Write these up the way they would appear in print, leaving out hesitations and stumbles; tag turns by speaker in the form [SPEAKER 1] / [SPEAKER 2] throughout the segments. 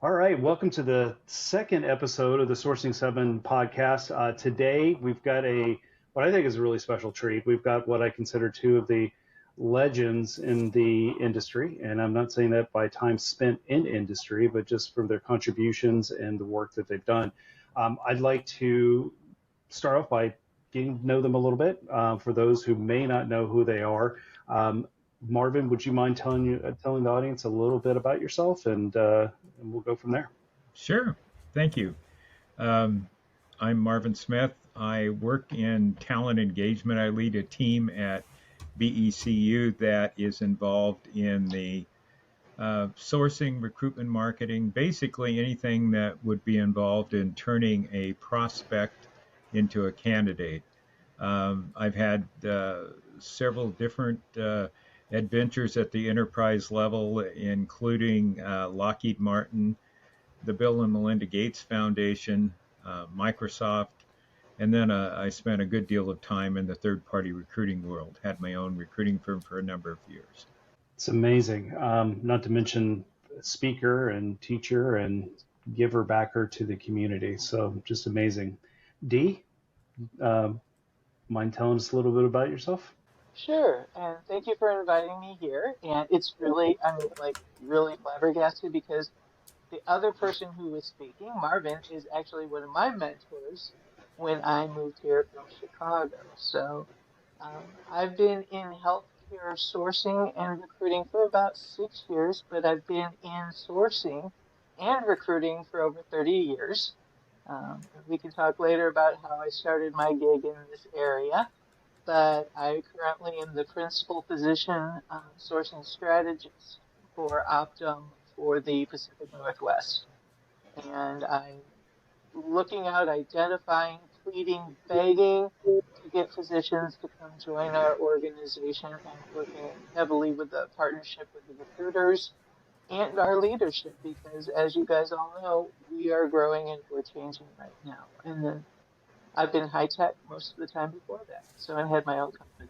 [SPEAKER 1] All right, welcome to the second episode of the Sourcing 7 podcast. Today we've got what I think is a really special treat. We've got what I consider two of the legends in the industry, and I'm not saying that by time spent in industry, but just from their contributions and the work that they've done. I'd like to start off by getting to know them a little bit. For those who may not know who they are, Marvin, would you mind telling the audience a little bit about yourself, and we'll go from there.
[SPEAKER 2] Sure. Thank you. Um, I'm Marvin Smith. I work in talent engagement. I lead a team at BECU that is involved in the sourcing, recruitment, marketing, basically anything that would be involved in turning a prospect into a candidate. I've had several different adventures at the enterprise level, including Lockheed Martin, the Bill and Melinda Gates Foundation, Microsoft, and then I spent a good deal of time in the third-party recruiting world. Had my own recruiting firm for a number of years.
[SPEAKER 1] It's amazing. Not to mention speaker and teacher and giver backer to the community. So just amazing. Dee, mind telling us a little bit about yourself?
[SPEAKER 3] Sure, and thank you for inviting me here. And it's really, really flabbergasted because the other person who was speaking, Marvin, is actually one of my mentors when I moved here from Chicago. So I've been in healthcare sourcing and recruiting for about 6 years, but I've been in sourcing and recruiting for over 30 years. We can talk later about how I started my gig in this area. But I currently am the principal physician sourcing strategist for Optum for the Pacific Northwest. And I'm looking out, identifying, pleading, begging to get physicians to come join our organization and working heavily with the partnership with the recruiters and our leadership because, as you guys all know, we are growing and we're changing right now. And then I've been high tech most of the time before that, so I had my own company.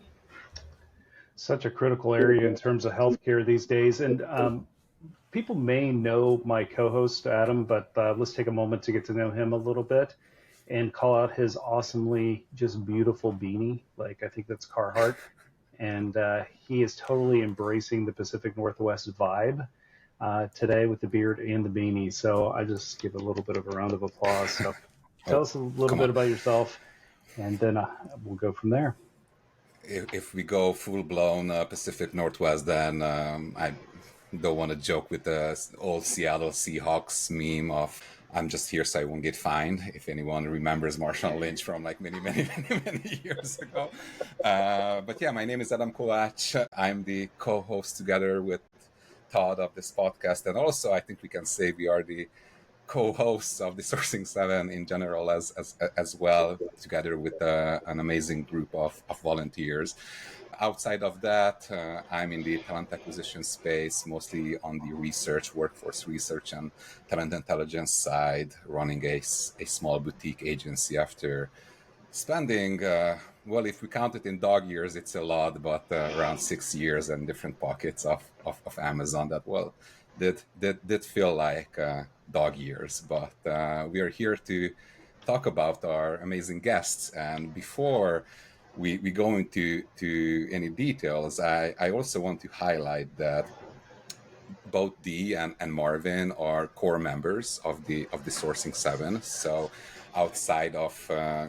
[SPEAKER 1] Such a critical area in terms of healthcare these days. And people may know my co-host, Adam, but let's take a moment to get to know him a little bit and call out his awesomely just beautiful beanie. Like, I think that's Carhartt. And he is totally embracing the Pacific Northwest vibe today with the beard and the beanie. So I just give a little bit of a round of applause. So tell us a little bit about yourself, and then we'll go from there.
[SPEAKER 4] If we go full-blown Pacific Northwest, then I don't want to joke with the old Seattle Seahawks meme of "I'm just here so I won't get fined." If anyone remembers Marshawn Lynch from like many years ago. But yeah, my name is Adam Kovacs. I'm the co-host together with Todd of this podcast, and also I think we can say we are the co-hosts of the Sourcing 7 in general as well, together with an amazing group of volunteers. Outside of that, I'm in the talent acquisition space, mostly on the research, workforce research and talent intelligence side, running a small boutique agency after spending, well, if we count it in dog years, it's a lot, but around 6 years and different pockets of Amazon that, well, did feel like dog years. But we are here to talk about our amazing guests. And before we go into any details, I also want to highlight that both Dee and Marvin are core members of the Sourcing 7. So outside of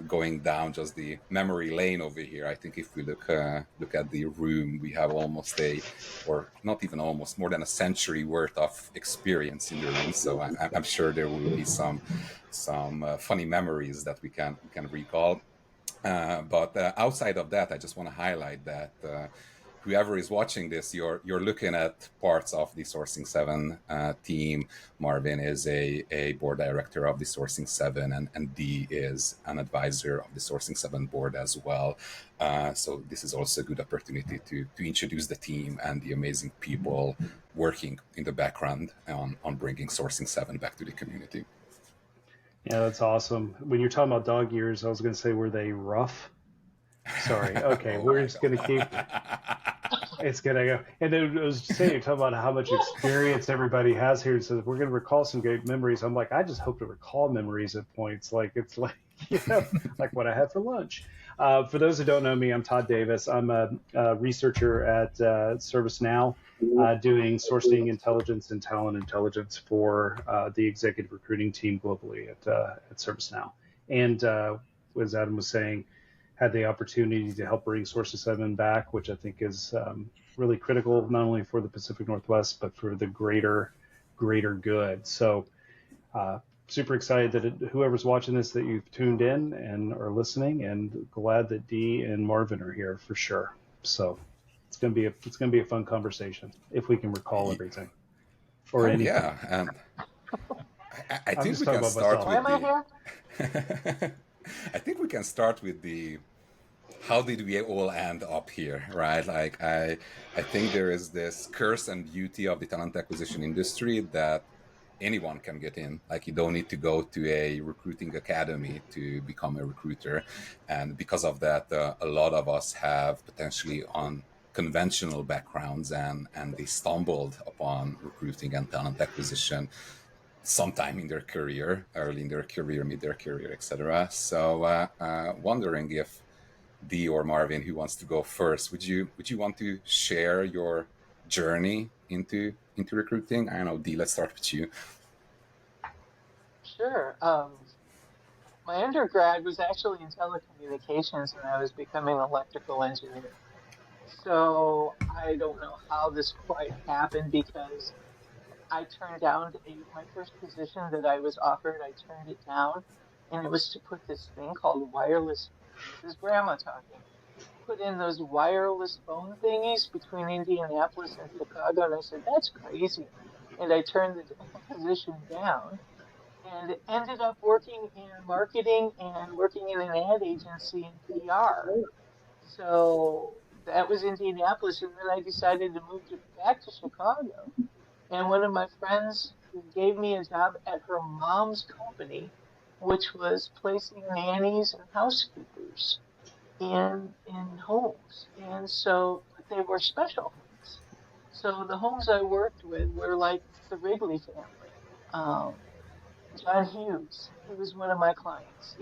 [SPEAKER 4] going down just the memory lane over here, I think if we look at the room, we have almost or not even almost, more than a century worth of experience in the room. So I'm sure there will be some funny memories that we can recall. But outside of that, I just want to highlight that whoever is watching this, you're looking at parts of the Sourcing 7 team. Marvin is a board director of the Sourcing 7, and Dee is an advisor of the Sourcing 7 board as well. So this is also a good opportunity to introduce the team and the amazing people working in the background on bringing Sourcing 7 back to the community.
[SPEAKER 1] Yeah, that's awesome. When you're talking about dog years, I was going to say, were they rough? Sorry. Okay, we're just going to keep. It's gonna go. And then I was saying, talking about how much experience everybody has here. So we're gonna recall some great memories. I'm like, I just hope to recall memories at points. Like it's like, like what I had for lunch. For those who don't know me, I'm Todd Davis. I'm a researcher at ServiceNow, doing sourcing intelligence and talent intelligence for the executive recruiting team globally at ServiceNow. And as Adam was saying, had the opportunity to help bring Sources 7 back, which I think is really critical, not only for the Pacific Northwest, but for the greater good. So super excited that whoever's watching this, that you've tuned in and are listening, and glad that Dee and Marvin are here for sure. So it's gonna be a fun conversation if we can recall everything or anything.
[SPEAKER 4] Yeah, and I
[SPEAKER 1] I'm
[SPEAKER 4] think
[SPEAKER 1] just
[SPEAKER 4] we
[SPEAKER 1] talking
[SPEAKER 4] can
[SPEAKER 1] about
[SPEAKER 4] start
[SPEAKER 1] myself.
[SPEAKER 3] Why
[SPEAKER 4] with
[SPEAKER 3] am I
[SPEAKER 4] the.
[SPEAKER 3] here?
[SPEAKER 4] I think we can start with the how did we all end up here, right? Like I think there is this curse and beauty of the talent acquisition industry that anyone can get in. Like you don't need to go to a recruiting academy to become a recruiter, and because of that, a lot of us have potentially unconventional backgrounds, and they stumbled upon recruiting and talent acquisition sometime in their career, early in their career, mid their career, etc. So, wondering if Dee or Marvin, who wants to go first, would you want to share your journey into recruiting? I don't know, Dee. Let's start with you.
[SPEAKER 3] Sure. My undergrad was actually in telecommunications, and I was becoming an electrical engineer. So I don't know how this quite happened because I turned down my first position that I was offered. I turned it down, and it was to put this thing called wireless. This is grandma talking. Put in those wireless phone thingies between Indianapolis and Chicago, and I said that's crazy, and I turned the position down, and ended up working in marketing and working in an ad agency in PR. So that was Indianapolis, and then I decided to move back to Chicago. And one of my friends gave me a job at her mom's company, which was placing nannies and housekeepers in homes. And so they were special homes. So the homes I worked with were like the Wrigley family. John Hughes, he was one of my clients.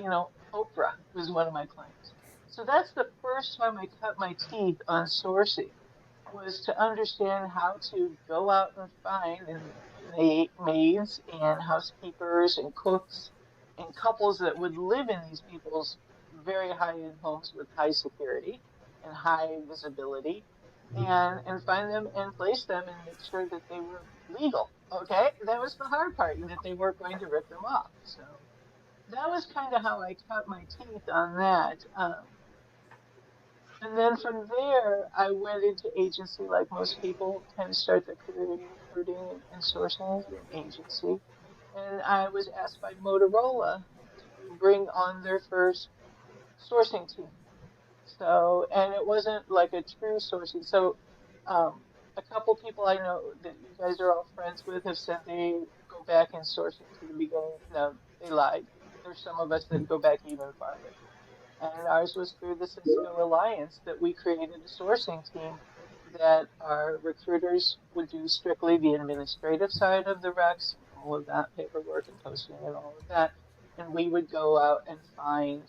[SPEAKER 3] Oprah was one of my clients. So that's the first time I cut my teeth on sourcing, was to understand how to go out and find maids and housekeepers and cooks and couples that would live in these people's very high-end homes with high security and high visibility, and find them and place them and make sure that they were legal. Okay, that was the hard part, and that they weren't going to rip them off. So that was kind of how I cut my teeth on that. And then from there, I went into agency like most people kind of start their career in recruiting and sourcing in agency. And I was asked by Motorola to bring on their first sourcing team. So, and it wasn't like a true sourcing. So, a couple people I know that you guys are all friends with have said they go back in sourcing to the beginning. No, they lied. There's some of us that go back even farther. And ours was through the Cisco Alliance that we created a sourcing team that our recruiters would do strictly the administrative side of the recs, all of that paperwork and posting and all of that. And we would go out and find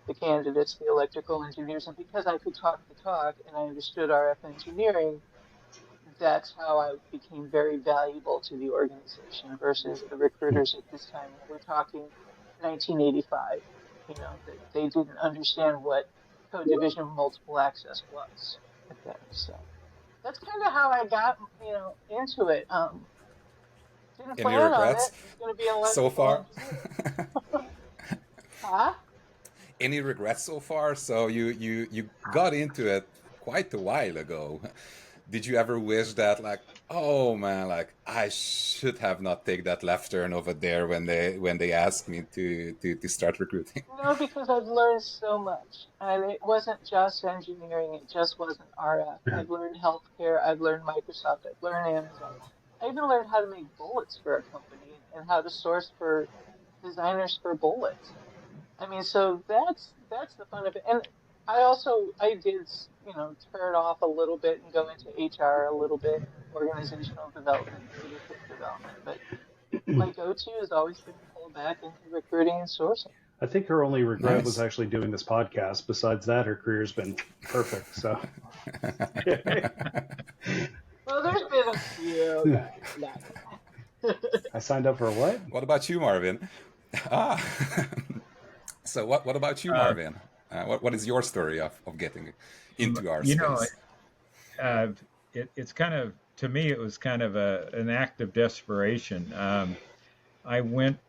[SPEAKER 3] the candidates, the electrical engineers. And because I could talk the talk and I understood RF engineering, that's how I became very valuable to the organization versus the recruiters at this time. We're talking 1985, that they didn't understand what code division multiple access was at that. So that's kind of how I got, into it. Didn't
[SPEAKER 4] Any
[SPEAKER 3] plan on it.
[SPEAKER 4] regrets
[SPEAKER 3] I was going to be an
[SPEAKER 4] so
[SPEAKER 3] electrical
[SPEAKER 4] far?
[SPEAKER 3] engineer. Huh?
[SPEAKER 4] Any regrets so far? So you got into it quite a while ago. Did you ever wish that, like, oh man, like I should have not take that left turn over there when they asked me to start recruiting?
[SPEAKER 3] No, because I've learned so much. And it wasn't just engineering, it just wasn't RF. I've learned healthcare, I've learned Microsoft, I've learned Amazon. I even learned how to make bullets for a company and how to source for designers for bullets. I mean, so that's the fun of it. And I did, turn off a little bit and go into HR a little bit, organizational development, leadership development. But my go-to has always been to fall back into recruiting and sourcing.
[SPEAKER 1] I think her only regret was
[SPEAKER 4] Nice.
[SPEAKER 1] actually doing this podcast. Besides that, her career's been perfect. So,
[SPEAKER 3] Well, there's been a few.
[SPEAKER 1] I signed up for a what?
[SPEAKER 4] What about you, Marvin? Ah, so what about you,
[SPEAKER 2] Uh,
[SPEAKER 4] Marvin? What is your story of getting into our
[SPEAKER 2] you know,
[SPEAKER 4] space?
[SPEAKER 2] it's kind of, to me, it was kind of an act of desperation. I went,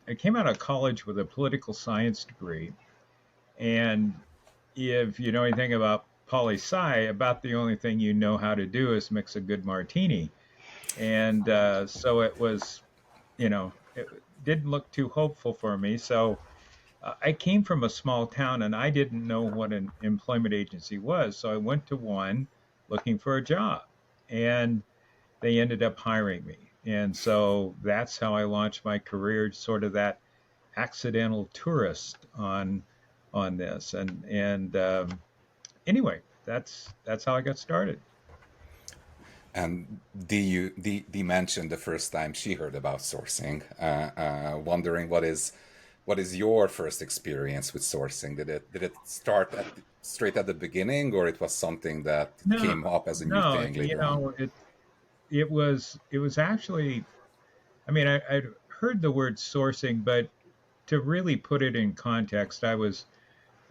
[SPEAKER 2] I came out of college with a political science degree, and if you know anything about poli sci, about the only thing you know how to do is mix a good martini. And so it was, it didn't look too hopeful for me. So I came from a small town and I didn't know what an employment agency was. So I went to one looking for a job, and they ended up hiring me. And so that's how I launched my career, sort of that accidental tourist on this. And anyway, that's how I got started.
[SPEAKER 4] And Dee mentioned the first time she heard about sourcing, wondering what is your first experience with sourcing? Did it start straight at the beginning, or it was something that
[SPEAKER 2] No,
[SPEAKER 4] came up as a new
[SPEAKER 2] no,
[SPEAKER 4] thing later on?
[SPEAKER 2] it was actually. I mean, I'd heard the word sourcing, but to really put it in context, I was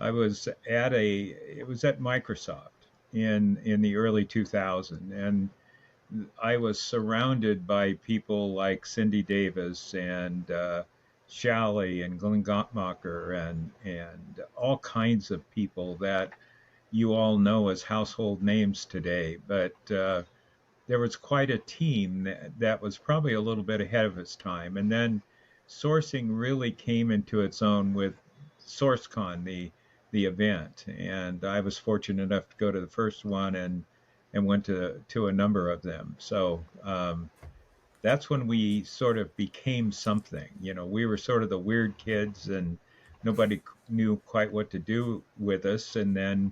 [SPEAKER 2] it was at Microsoft in the early 2000s, and I was surrounded by people like Cindy Davis and Shalley and Glenn Gottmacher and all kinds of people that you all know as household names today. But there was quite a team that was probably a little bit ahead of its time. And then sourcing really came into its own with SourceCon, the event. And I was fortunate enough to go to the first one and went to a number of them. So that's when we sort of became something. We were sort of the weird kids, and nobody knew quite what to do with us. And then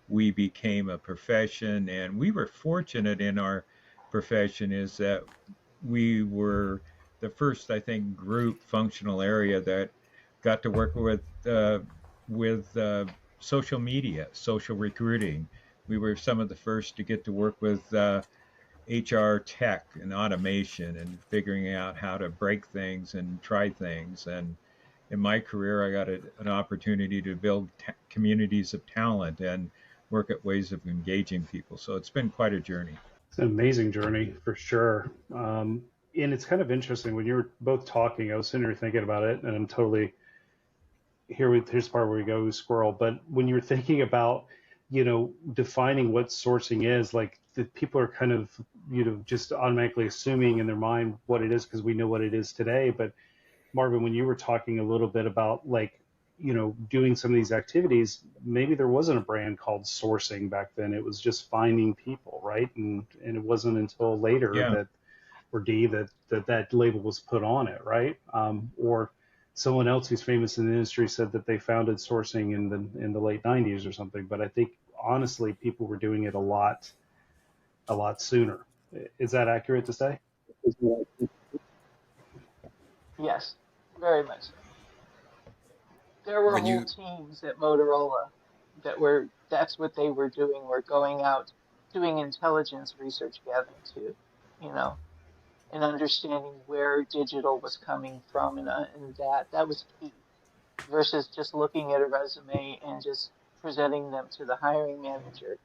[SPEAKER 2] we became a profession, and we were fortunate in our profession is that we were the first, I think, group functional area that got to work with social media, social recruiting. We were some of the first to get to work with HR tech and automation and figuring out how to break things and try things. And in my career, I got an opportunity to build communities of talent and work at ways of engaging people. So it's been quite a journey.
[SPEAKER 1] It's an amazing journey for sure. And it's kind of interesting when you were both talking. I was sitting here thinking about it, and I'm totally here's the part where we go squirrel. But when you're thinking about, defining what sourcing is, like the people are kind of, just automatically assuming in their mind what it is because we know what it is today. But Marvin, when you were talking a little bit about like, doing some of these activities, maybe there wasn't a brand called sourcing back then. It was just finding people, right? And it wasn't until later
[SPEAKER 2] Yeah.
[SPEAKER 1] that, or D, that label was put on it, right? Or someone else who's famous in the industry said that they founded sourcing in the late 90s or something. But I think honestly, people were doing it a lot sooner. Is that accurate to say?
[SPEAKER 3] Yes, very much so. There were
[SPEAKER 4] When
[SPEAKER 3] whole
[SPEAKER 4] you
[SPEAKER 3] teams at Motorola that's what they were doing. Were going out doing intelligence research gathering too, you know, and understanding where digital was coming from, and that was key versus just looking at a resume and just presenting them to the hiring manager.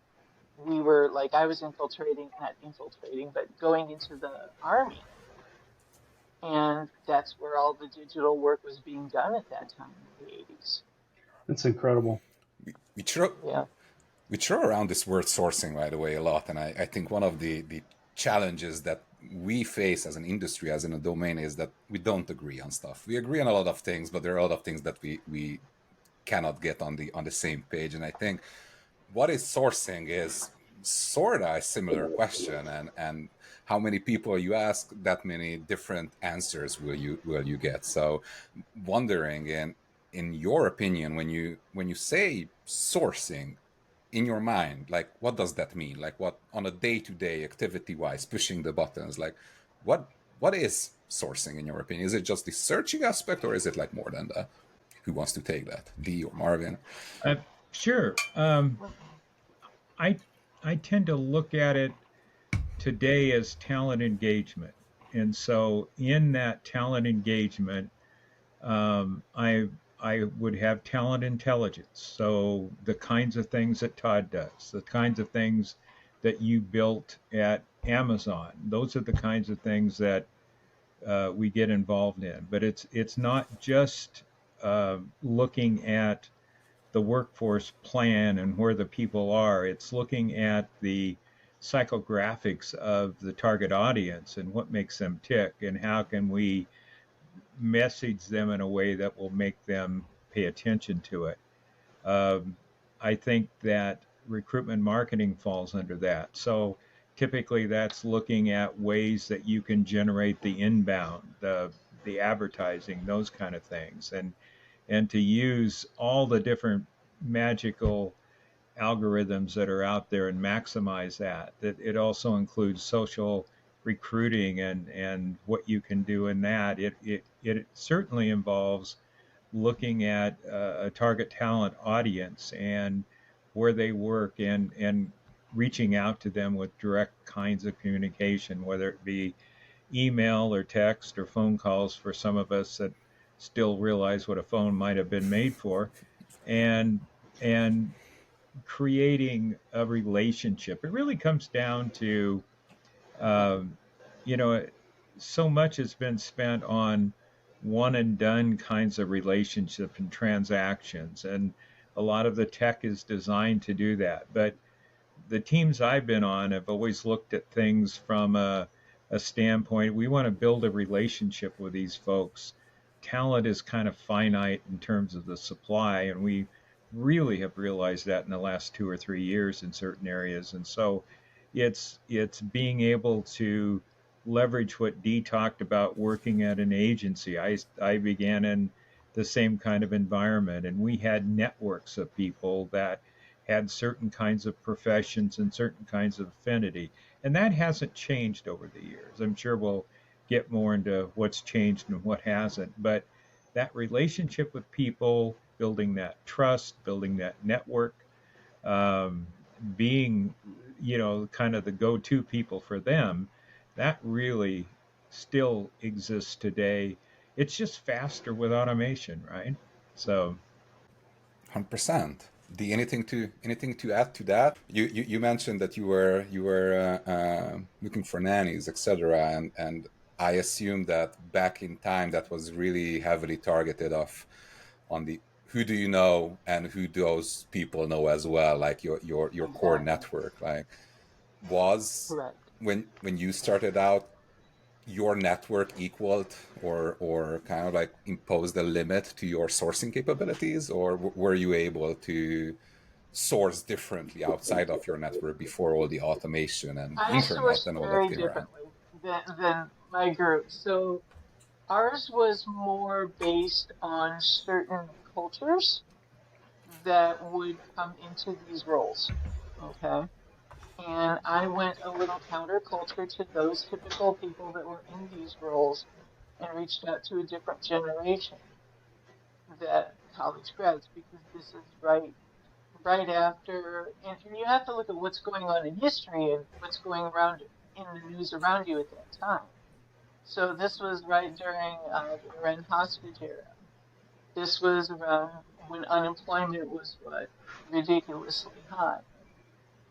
[SPEAKER 3] We were like, I was not infiltrating, but going into the army, and that's where all the digital work was being done at that time in the 80s.
[SPEAKER 1] It's incredible.
[SPEAKER 4] we throw
[SPEAKER 3] Yeah.
[SPEAKER 4] we throw around this word sourcing right away a lot, and I think one of the challenges that we face as an industry, as in a domain, is that we don't agree on stuff. We agree on a lot of things, but there are a lot of things that we cannot get on the same page. And I think what is sourcing is sort of a similar question, and how many people you ask, that many different answers will you get. So wondering, in your opinion, when you say sourcing in your mind, like what does that mean? Like what on a day-to-day activity-wise, pushing the buttons, like what is sourcing in your opinion? Is it just the searching aspect, or is it like more than that? Who wants to take that? Dee or Marvin?
[SPEAKER 2] Uh, sure. I I tend to look at it today as talent engagement, and so in that talent engagement, I would have talent intelligence. So the kinds of things that Todd does, the kinds of things that you built at Amazon, those are the kinds of things that we get involved in. But it's not just looking at the workforce plan and where the people are. It's looking at the psychographics of the target audience and what makes them tick, and how can we message them in a way that will make them pay attention to it. Um, I think that recruitment marketing falls under that. So typically that's looking at ways that you can generate the inbound, the advertising, those kind of things, and to use all the different magical algorithms that are out there and maximize that. That it also includes social recruiting and what you can do in that. It certainly involves looking at a target talent audience and where they work, and reaching out to them with direct kinds of communication, whether it be email or text or phone calls for some of us that still realize what a phone might have been made for, and and creating a relationship. It really comes down to, um, you know, so much has been spent on one and done kinds of relationship and transactions, and a lot of the tech is designed to do that. But the teams I've been on have always looked at things from a standpoint. We want to build a relationship with these folks. Talent is kind of finite in terms of the supply, and we really have realized that in the last 2 or 3 years in certain areas. And so it's being able to leverage what Dee talked about working at an agency. I began in the same kind of environment, and we had networks of people that had certain kinds of professions and certain kinds of affinity. And that hasn't changed over the years. I'm sure we'll get more into what's changed and what hasn't. But that relationship with people, building that trust, building that network, um, being, kind of the go-to people for them, that really still exists today. It's just faster with automation, right? So
[SPEAKER 4] 100%. The anything to add to that? You mentioned that you were looking for nannies, etc. And I assume that back in time that was really heavily targeted on the who do you know and who those people know as well, like your core
[SPEAKER 3] Exactly.
[SPEAKER 4] network. Like was
[SPEAKER 3] Correct.
[SPEAKER 4] when you started out, your network equaled or kind of like imposed a limit to your sourcing capabilities, or were you able to source differently outside of your network before all the automation and
[SPEAKER 3] I
[SPEAKER 4] internet
[SPEAKER 3] sourced
[SPEAKER 4] and all that
[SPEAKER 3] very
[SPEAKER 4] came around?
[SPEAKER 3] differently than my group. So ours was more based on certain cultures that would come into these roles. Okay. And I went a little counterculture to those typical people that were in these roles and reached out to a different generation that college grads, because this is right after, and you have to look at what's going on in history and what's going around in the news around you at that time. So this was right during the Iran hostage era. This was around when unemployment was ridiculously high.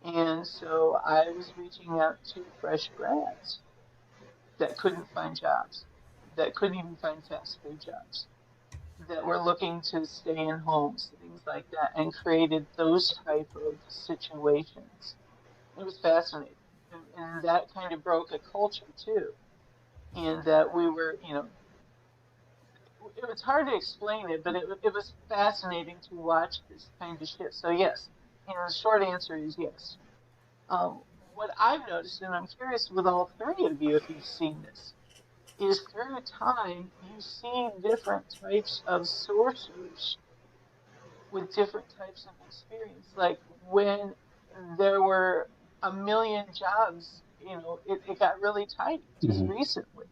[SPEAKER 3] And so I was reaching out to fresh grads that couldn't find jobs, that couldn't even find fast food jobs, that were looking to stay in homes, things like that, and created those type of situations. It was fascinating. And that kind of broke a culture too, in that we were, it was hard to explain it, but it was fascinating to watch this kind of shift. So yes, the short answer is yes. Um, what I've noticed, and I'm curious with all three of you if you've seen this, is through time you see different types of sourcers with different types of experience. Like when there were a million jobs, it got really tight just
[SPEAKER 1] Mm-hmm.
[SPEAKER 3] recently.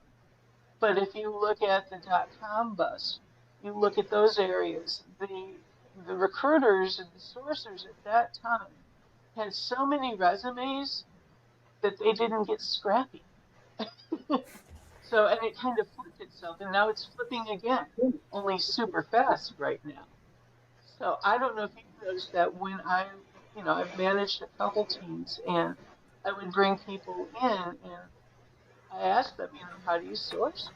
[SPEAKER 3] But if you look at the .com bust, you look at those areas, the recruiters and the sourcers at that time had so many resumes that they didn't get scrappy. So, and it kind of flipped itself, and now it's flipping again, only super fast right now. So I don't know if you've noticed that when I've managed a couple teams, and I would bring people in, and I asked them, how do you source?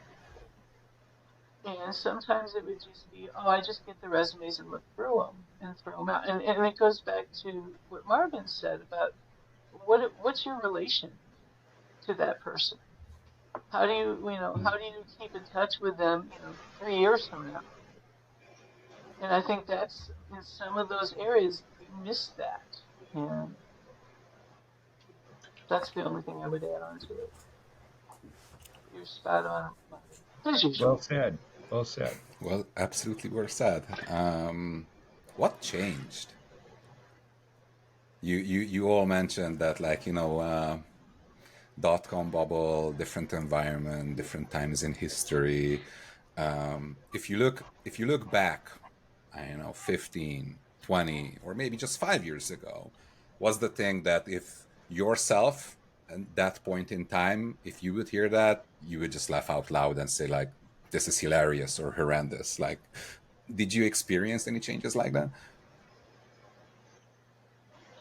[SPEAKER 3] And sometimes it would just be, oh, I just get the resumes and look through them and throw them out. And it goes back to what Marvin said about what's your relation to that person? How do you keep in touch with them, 3 years from now? And I think that's in some of those areas we miss that. And that's the only thing I would add on to it. You're spot on, Marvin. As usual.
[SPEAKER 2] Well said. Well said.
[SPEAKER 4] Well, absolutely well said. What changed? You all mentioned that, like, dot-com bubble, different environment, different times in history. If you look back, I don't know, 15, 20, or maybe just 5 years ago, was the thing that if yourself at that point in time, if you would hear that, you would just laugh out loud and say, like, this is hilarious or horrendous. Like, did you experience any changes like that?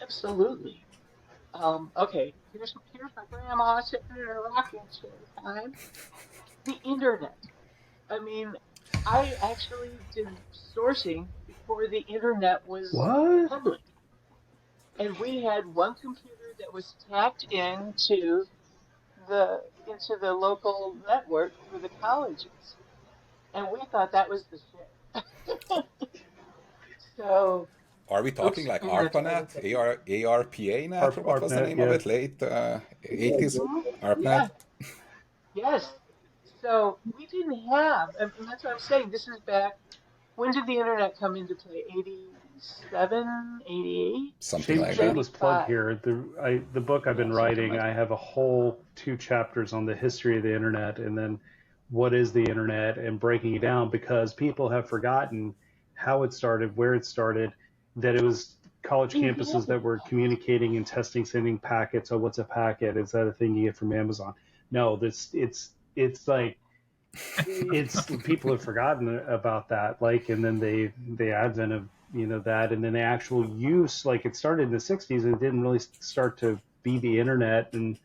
[SPEAKER 3] Absolutely. Okay, here's my grandma sitting in a rocking chair time. The internet. I mean, I actually did sourcing before the internet was
[SPEAKER 1] What?
[SPEAKER 3] public. And we had one computer that was tapped into the local network for the colleges. And we thought that was the shit. So,
[SPEAKER 4] Are we talking
[SPEAKER 3] oops,
[SPEAKER 4] like
[SPEAKER 3] I'm gonna try
[SPEAKER 4] ARPANET,
[SPEAKER 3] to
[SPEAKER 4] ARPA net, or what was the
[SPEAKER 1] ARPANET,
[SPEAKER 4] name of
[SPEAKER 1] yeah.
[SPEAKER 4] it? Late 80s?
[SPEAKER 3] Yeah,
[SPEAKER 4] ARPANET?
[SPEAKER 3] yes. So we didn't have, and that's what I'm saying. This is back, when did the internet come into play? 87, 88?
[SPEAKER 4] Something like that.
[SPEAKER 1] Shameless plug
[SPEAKER 3] 85.
[SPEAKER 1] here. The book I've been
[SPEAKER 3] Yeah, something
[SPEAKER 1] writing,
[SPEAKER 3] like
[SPEAKER 1] I
[SPEAKER 3] that.
[SPEAKER 1] have a whole 2 chapters on the history of the internet, and then what is the internet, and breaking it down, because people have forgotten how it started, where it started, that it was college campuses that were communicating and testing, sending packets. Oh, what's a packet? Is that a thing you get from Amazon? No, it's like it's people have forgotten about that. Like, and then the advent of that, and then the actual use. Like, it started in the '60s, and it didn't really start to be the internet. And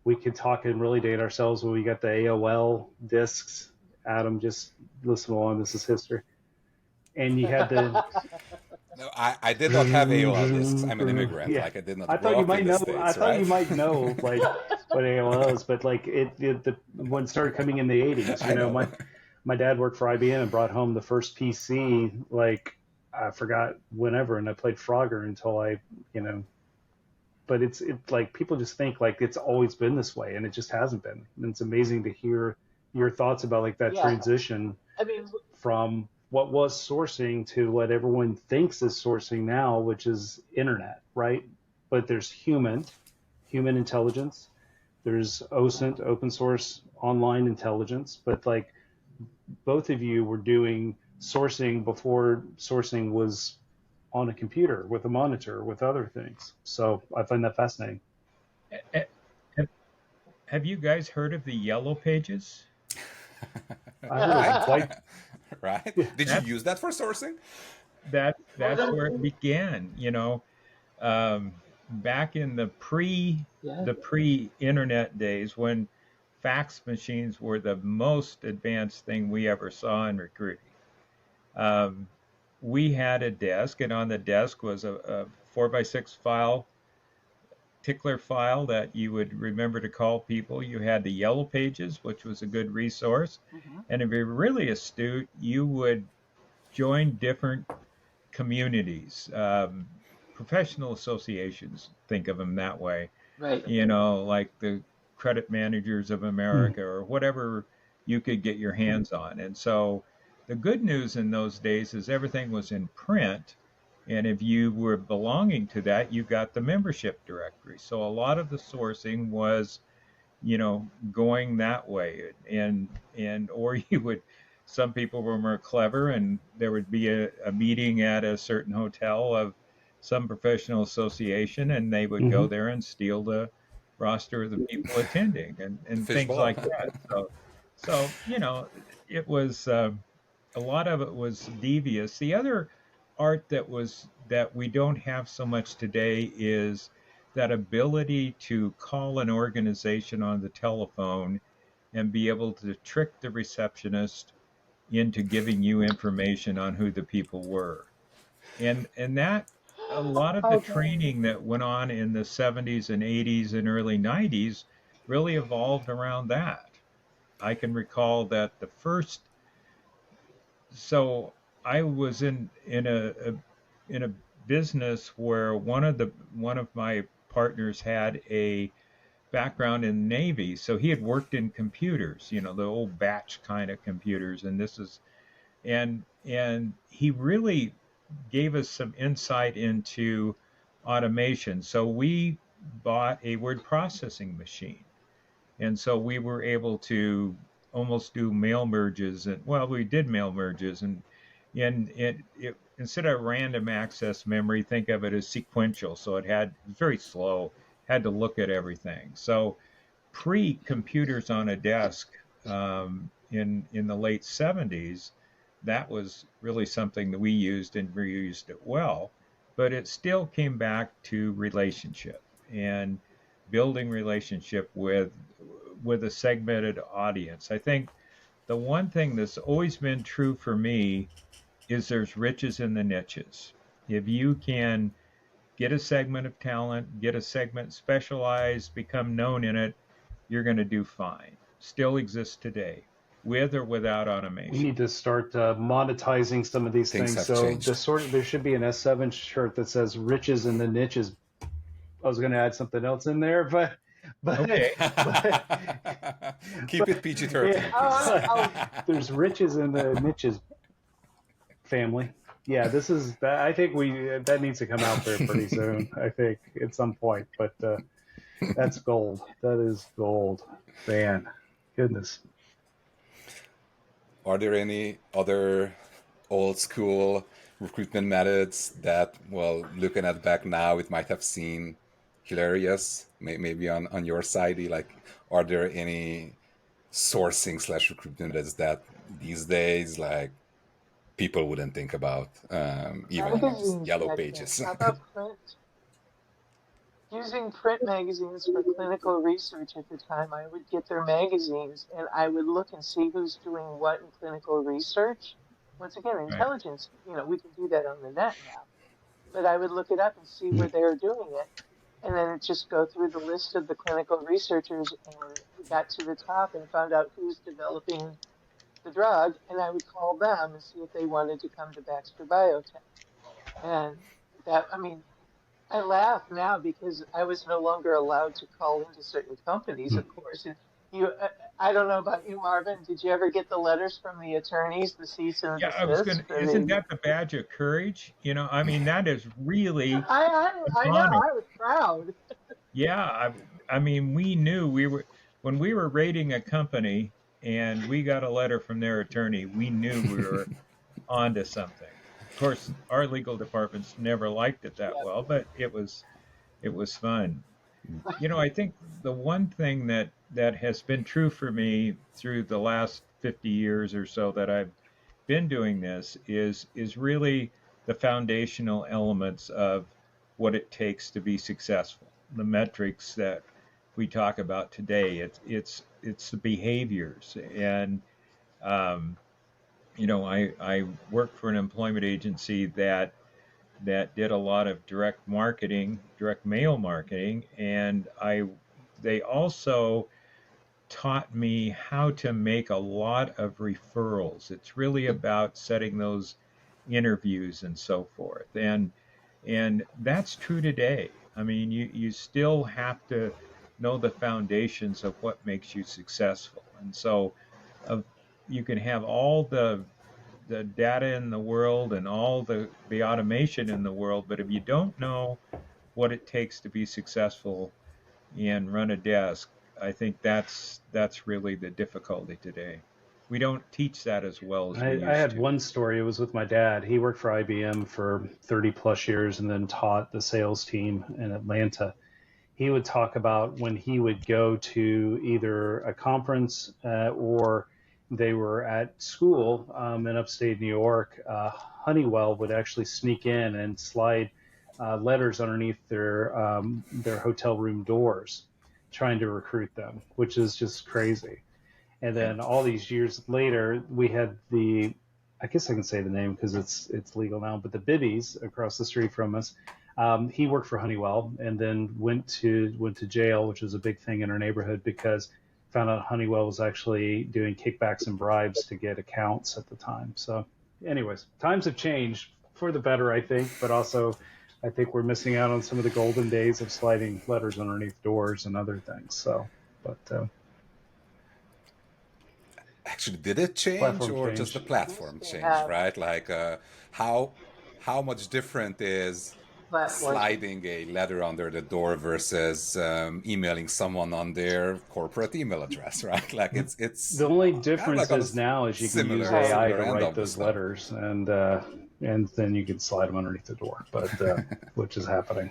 [SPEAKER 1] we could talk and really date ourselves when we got the AOL discs. Adam, just listen along. This is history. And you had the
[SPEAKER 4] No, I did not have AOL discs. I'm an immigrant.
[SPEAKER 1] yeah.
[SPEAKER 4] Like, I did
[SPEAKER 1] I
[SPEAKER 4] not
[SPEAKER 1] thought
[SPEAKER 4] grow
[SPEAKER 1] you
[SPEAKER 4] up in
[SPEAKER 1] might
[SPEAKER 4] the
[SPEAKER 1] know. I
[SPEAKER 4] States,
[SPEAKER 1] thought you
[SPEAKER 4] right?
[SPEAKER 1] might know like what AOL is, but like when it started coming in the '80s.
[SPEAKER 4] I know.
[SPEAKER 1] My dad worked for IBM and brought home the first PC. Like, I forgot whenever, and I played Frogger until But it's like people just think like it's always been this way, and it just hasn't been. And it's amazing to hear your thoughts about like that
[SPEAKER 3] Yeah.
[SPEAKER 1] transition
[SPEAKER 3] I mean,
[SPEAKER 1] from what was sourcing to what everyone thinks is sourcing now, which is internet, right? But there's human intelligence. There's OSINT, open source online intelligence. But like both of you were doing sourcing before sourcing was on a computer with a monitor with other things. So I find that fascinating.
[SPEAKER 2] Have you guys heard of the Yellow Pages?
[SPEAKER 1] I heard of white.
[SPEAKER 4] Right? Did you use that for sourcing?
[SPEAKER 2] That's where it began. Back in the pre-internet days, when fax machines were the most advanced thing we ever saw in recruiting. We had a desk, and on the desk was a 4x6 file, tickler file that you would remember to call people. You had the Yellow Pages, which was a good resource.
[SPEAKER 3] mm-hmm.
[SPEAKER 2] And if you're really astute, you would join different communities, professional associations, think of them that way.
[SPEAKER 3] Right.
[SPEAKER 2] Like the Credit Managers of America or whatever you could get your hands on. And so the good news in those days is everything was in print, And if you were belonging to that, you got the membership directory. So a lot of the sourcing was, going that way. And or you would, some people were more clever, and there would be a meeting at a certain hotel of some professional association, and they would go there and steal the roster of the people attending, and things
[SPEAKER 4] Fishbowl.
[SPEAKER 2] like that. So it was, a lot of it was devious. The other art that we don't have so much today is that ability to call an organization on the telephone and be able to trick the receptionist into giving you information on who the people were. And that, a lot of the
[SPEAKER 3] Okay.
[SPEAKER 2] training that went on in the 70s and 80s and early 90s really evolved around that. I can recall that the first, so I was in a business where one of my partners had a background in the Navy, so he had worked in computers, the old batch kind of computers, and this is, and he really gave us some insight into automation. So we bought a word processing machine, and so we were able to almost do mail merges, and well, we did mail merges, and it instead of random access memory, think of it as sequential. So it was very slow, had to look at everything. So pre-computers on a desk, in the late 70s, that was really something that we used, and we used it well. But it still came back to relationship and building relationship with a segmented audience. I think the one thing that's always been true for me is there's riches in the niches. If you can get a segment of talent, get a segment specialized, become known in it, you're going to do fine. Still exists today, with or without
[SPEAKER 1] We
[SPEAKER 2] automation.
[SPEAKER 1] need to start monetizing some of these
[SPEAKER 4] Things
[SPEAKER 1] things.
[SPEAKER 4] have
[SPEAKER 1] So
[SPEAKER 4] changed.
[SPEAKER 1] there should be an S7 shirt that says "Riches in the niches." I was going to add something else in there, but
[SPEAKER 2] Okay.
[SPEAKER 1] but,
[SPEAKER 4] Keep
[SPEAKER 1] but
[SPEAKER 4] it PG-13,
[SPEAKER 1] yeah,
[SPEAKER 4] please.
[SPEAKER 3] Oh,
[SPEAKER 1] there's riches in the niches family. Yeah, this is that. I think that needs to come out there pretty soon. I think at some point, but that's gold. That is gold, man. Goodness.
[SPEAKER 4] Are there any other old school recruitment methods that, well, looking at back now, it might have seemed hilarious, maybe on your side? Like, are there any sourcing slash recruitment methods that these days, like, people wouldn't think about, even on just
[SPEAKER 3] magazines
[SPEAKER 4] yellow
[SPEAKER 3] back then.
[SPEAKER 4] pages?
[SPEAKER 3] How about print? Using print magazines for clinical research at the time, I would get their magazines and I would look and see who's doing what in clinical research. Once again,
[SPEAKER 2] Right.
[SPEAKER 3] intelligence, we can do that on the net now. But I would look it up and see where they're doing it. And then just go through the list of the clinical researchers and got to the top and found out who's developing the drug. And I would call them and see if they wanted to come to Baxter Biotech. And I laugh now because I was no longer allowed to call into certain companies, of course. And I don't know about you, Marvin. Did you ever get the letters from the attorneys, the cease and
[SPEAKER 2] Yeah, I was
[SPEAKER 3] desist
[SPEAKER 2] going to,
[SPEAKER 3] for
[SPEAKER 2] isn't
[SPEAKER 3] the?
[SPEAKER 2] that the badge of courage? I mean, that is really
[SPEAKER 3] I
[SPEAKER 2] an
[SPEAKER 3] know.
[SPEAKER 2] honor.
[SPEAKER 3] I was proud.
[SPEAKER 2] Yeah, I mean, we knew when we were rating a company and we got a letter from their attorney, we knew we were onto something. Of course, our legal departments never liked it that
[SPEAKER 3] Yep.
[SPEAKER 2] well, but it was fun. I think the one thing that has been true for me through the last 50 years or so that I've been doing this is really the foundational elements of what it takes to be successful. The metrics that we talk about today, it's the behaviors. And I worked for an employment agency that did a lot of direct marketing, direct mail marketing, and they also taught me how to make a lot of referrals. It's really about setting those interviews and so forth. And that's true today. I mean, you still have to know the foundations of what makes you successful. And so you can have all the data in the world and all the automation in the world, but if you don't know what it takes to be successful and run a desk, I think that's really the difficulty today. We don't teach that as well as we
[SPEAKER 1] I
[SPEAKER 2] used
[SPEAKER 1] had
[SPEAKER 2] to.
[SPEAKER 1] one story. It was with my dad. He worked for IBM for 30 plus years and then taught the sales team in Atlanta. He would talk about when he would go to either a conference or they were at school in upstate New York. Honeywell would actually sneak in and slide letters underneath their hotel room doors, trying to recruit them, which is just crazy. And then all these years later, we had I guess I can say the name because it's legal now, but the Bibbies across the street from us. He worked for Honeywell and then went to jail, which was a big thing in our neighborhood because found out Honeywell was actually doing kickbacks and bribes to get accounts at the time. So, anyways, times have changed for the better, I think, but also I think we're missing out on some of the golden days of sliding letters underneath doors and other things. So, but
[SPEAKER 4] Actually, did it change
[SPEAKER 1] platform
[SPEAKER 4] or just the
[SPEAKER 1] change.
[SPEAKER 4] platform change,
[SPEAKER 3] have
[SPEAKER 4] right? Like how much different is
[SPEAKER 3] platforms.
[SPEAKER 4] sliding a letter under the door versus emailing someone on their corporate email address, right? Like it's
[SPEAKER 1] The only
[SPEAKER 4] kind of
[SPEAKER 1] difference
[SPEAKER 4] like on a
[SPEAKER 1] is now is you can use
[SPEAKER 4] similar
[SPEAKER 3] Right.
[SPEAKER 1] AI to
[SPEAKER 4] end
[SPEAKER 1] write
[SPEAKER 4] of the
[SPEAKER 1] those
[SPEAKER 4] stuff.
[SPEAKER 1] letters, and then you can slide them underneath the door, but which is happening.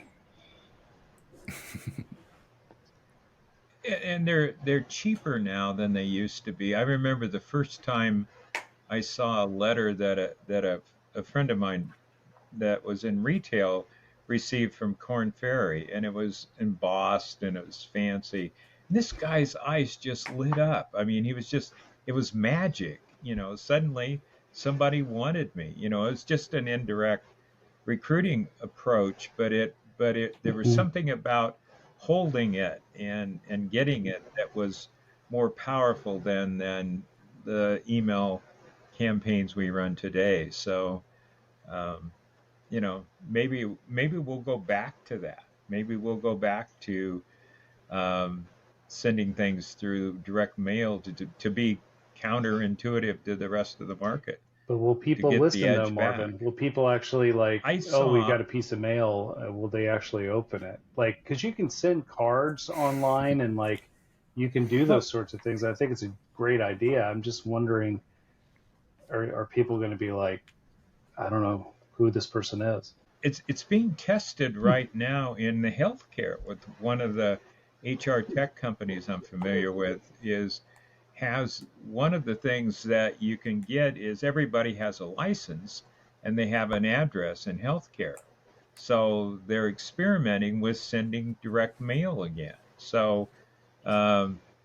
[SPEAKER 2] And they're cheaper now than they used to be. I remember the first time I saw a letter that a friend of mine that was in retail received from Corn Ferry, and it was embossed and it was fancy. And this guy's eyes just lit up. I mean, it was magic. Suddenly somebody wanted me. It was just an indirect recruiting approach, but there was
[SPEAKER 1] Mhm.
[SPEAKER 2] something about holding it and getting it that was more powerful than the email campaigns we run today. So um, maybe we'll go back to that. Maybe we'll go back to um, sending things through direct mail to be counterintuitive to the rest of the market
[SPEAKER 1] But will
[SPEAKER 2] to
[SPEAKER 1] people
[SPEAKER 2] get the
[SPEAKER 1] listen though,
[SPEAKER 2] edge back.
[SPEAKER 1] Marvin? Will people actually like,
[SPEAKER 2] I
[SPEAKER 1] oh, we
[SPEAKER 2] saw
[SPEAKER 1] got a piece of mail? Will they actually open it? Like, because you can send cards online and like you can do
[SPEAKER 2] well,
[SPEAKER 1] those sorts of things. I think it's a great idea. I'm just wondering, are people going to be like, I don't know who this person is?
[SPEAKER 2] it's being tested right now in the healthcare with one of the HR tech companies I'm familiar with is has one of the things that you can get is everybody has a license and they have an address in healthcare. So they're experimenting with sending direct mail again. So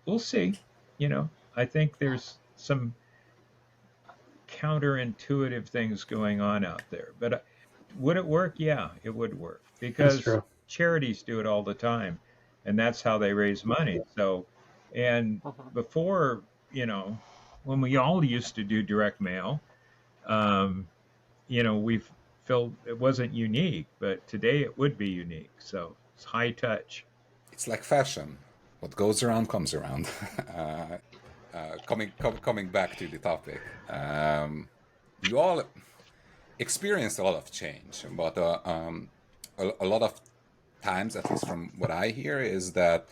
[SPEAKER 2] we'll see. I think there's some counterintuitive things going on out there. But would it work? Yeah, it would work
[SPEAKER 1] That's
[SPEAKER 2] because
[SPEAKER 1] true.
[SPEAKER 2] charities do it all the time, and that's how they raise money. So, and
[SPEAKER 3] Mhm.
[SPEAKER 2] before, when we all used to do direct mail, um, we've felt it wasn't unique, but today it would be unique. So it's high touch.
[SPEAKER 4] It's like fashion. What goes around comes around. Coming back to the topic, you all experienced a lot of change, but a lot of times, at least from what I hear, is that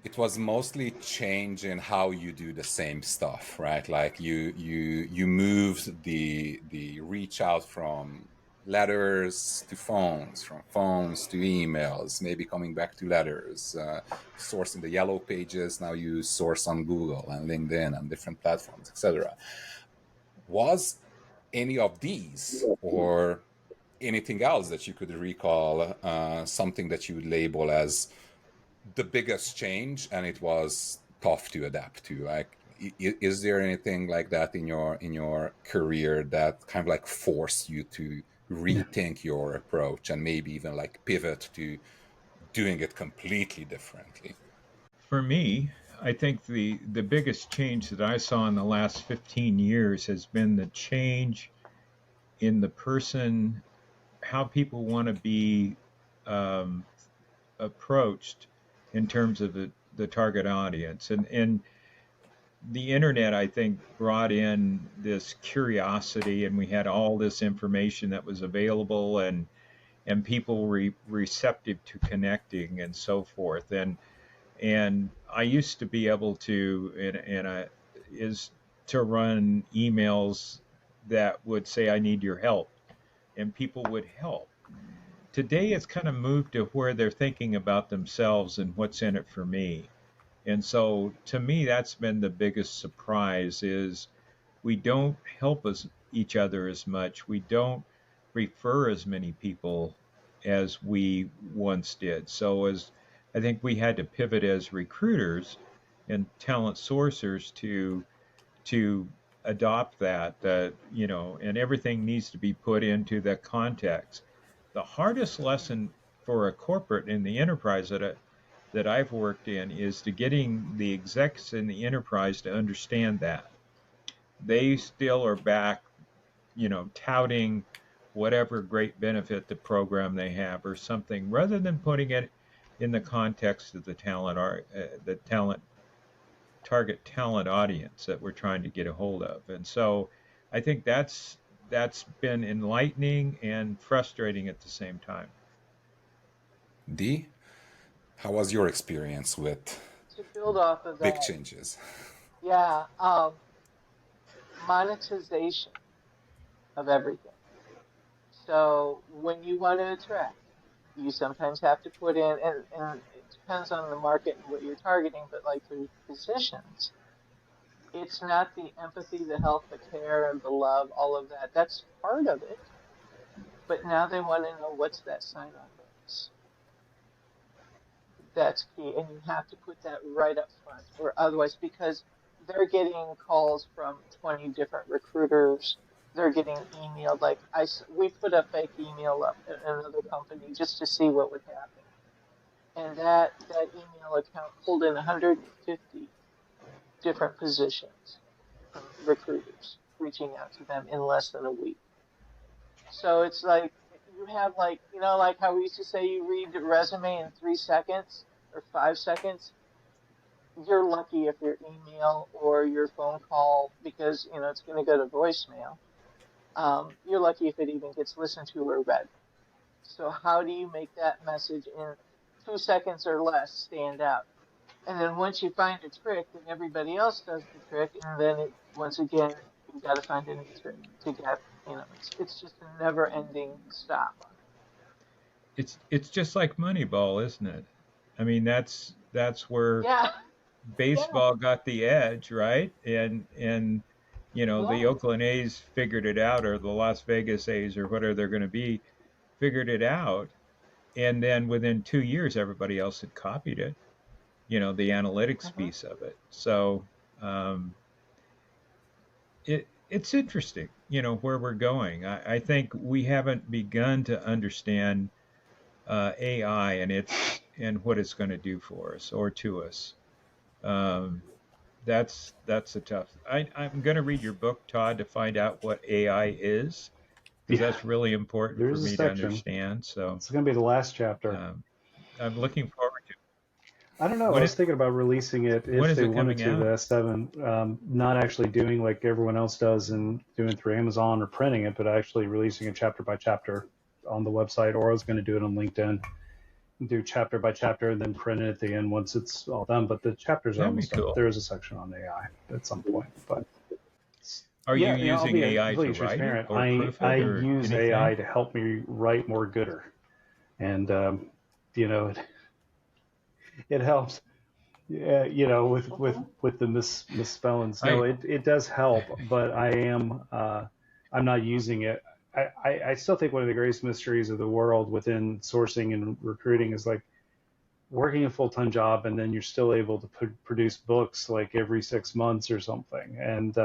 [SPEAKER 4] it was mostly change in how you do the same stuff, right? Like you moved the reach out from letters to phones, from phones to emails, maybe coming back to letters, source in the yellow pages. Now you source on Google and LinkedIn and different platforms, etc. Was any of these or anything else that you could recall something that you would label as the biggest change and it was tough to adapt to? Like, is there anything like that in your career that kind of like forced you to
[SPEAKER 1] Yeah.
[SPEAKER 4] rethink your approach and maybe even like pivot to doing it completely differently?
[SPEAKER 2] For me, I think the biggest change that I saw in the last 15 years has been the change in the person, how people want to be um, approached in terms of the target audience. And the internet, I think, brought in this curiosity, and we had all this information that was available, and people were receptive to connecting and so forth. And I used to be able to, and I is to run emails that would say, I need your help, and people would help. Today, it's kind of moved to where they're thinking about themselves and what's in it for me. And so to me, that's been the biggest surprise is we don't help each other as much. We don't refer as many people as we once did. So as I think we had to pivot as recruiters and talent sourcers to adopt that, and everything needs to be put into the context. The hardest lesson for a corporate in the enterprise that I've worked in is to getting the execs in the enterprise to understand that. They still are back, touting whatever great benefit the program they have or something, rather than putting it in the context of the target talent audience that we're trying to get a hold of. And so I think that's been enlightening and frustrating at the same time.
[SPEAKER 4] Dee, how was your experience with
[SPEAKER 3] To build off of
[SPEAKER 4] big
[SPEAKER 3] that,
[SPEAKER 4] changes?
[SPEAKER 3] yeah, monetization of everything. So when you want to attract, you sometimes have to put in, and it depends on the market and what you're targeting, but like for physicians, it's not the empathy, the health, the care, and the love, all of that. That's part of it. But now they want to know what's that sign-on bonus. That's key, and you have to put that right up front, or otherwise, because they're getting calls from 20 different recruiters. They're getting emailed. Like we put a fake email up at another company just to see what would happen, and that email account pulled in 150 different positions from recruiters reaching out to them in less than a week. So it's like you have like how we used to say you read the resume in 3 seconds or 5 seconds. You're lucky if your email or your phone call, because it's going to go to voicemail. You're lucky if it even gets listened to or read. So how do you make that message in 2 seconds or less stand out? And then once you find a trick, then everybody else does the trick, and then once again you've got to find a new trick to get. It's just a never-ending stop.
[SPEAKER 2] It's just like Moneyball, isn't it? I mean, that's where baseball got the edge, right? And the Oakland A's figured it out, or the Las Vegas A's, or whatever they're going to be, figured it out, and then within 2 years, everybody else had copied it. The analytics piece of it. So it's interesting, where we're going. I think we haven't begun to understand AI and what it's going to do for us or to us. That's a tough. I'm going to read your book, Todd, to find out what AI is, because that's really important for me to understand. So
[SPEAKER 1] it's going to be the last chapter.
[SPEAKER 2] I'm looking forward to it.
[SPEAKER 1] I don't know. I was thinking about releasing it if they wanted to, the S7, not actually doing like everyone else does and doing it through Amazon or printing it, but actually releasing it chapter by chapter on the website, or I was going to do it on LinkedIn, do chapter by chapter and then print it at the end once it's all done. But the chapters are almost done. There is a section on AI at some point. But
[SPEAKER 2] are you using AI to write it or proof it?
[SPEAKER 1] I use AI to help me write more gooder, and it helps, with the misspellings. No, it does help, but I'm not using it. I still think one of the greatest mysteries of the world within sourcing and recruiting is like working a full-time job, and then you're still able to produce books like every 6 months or something. And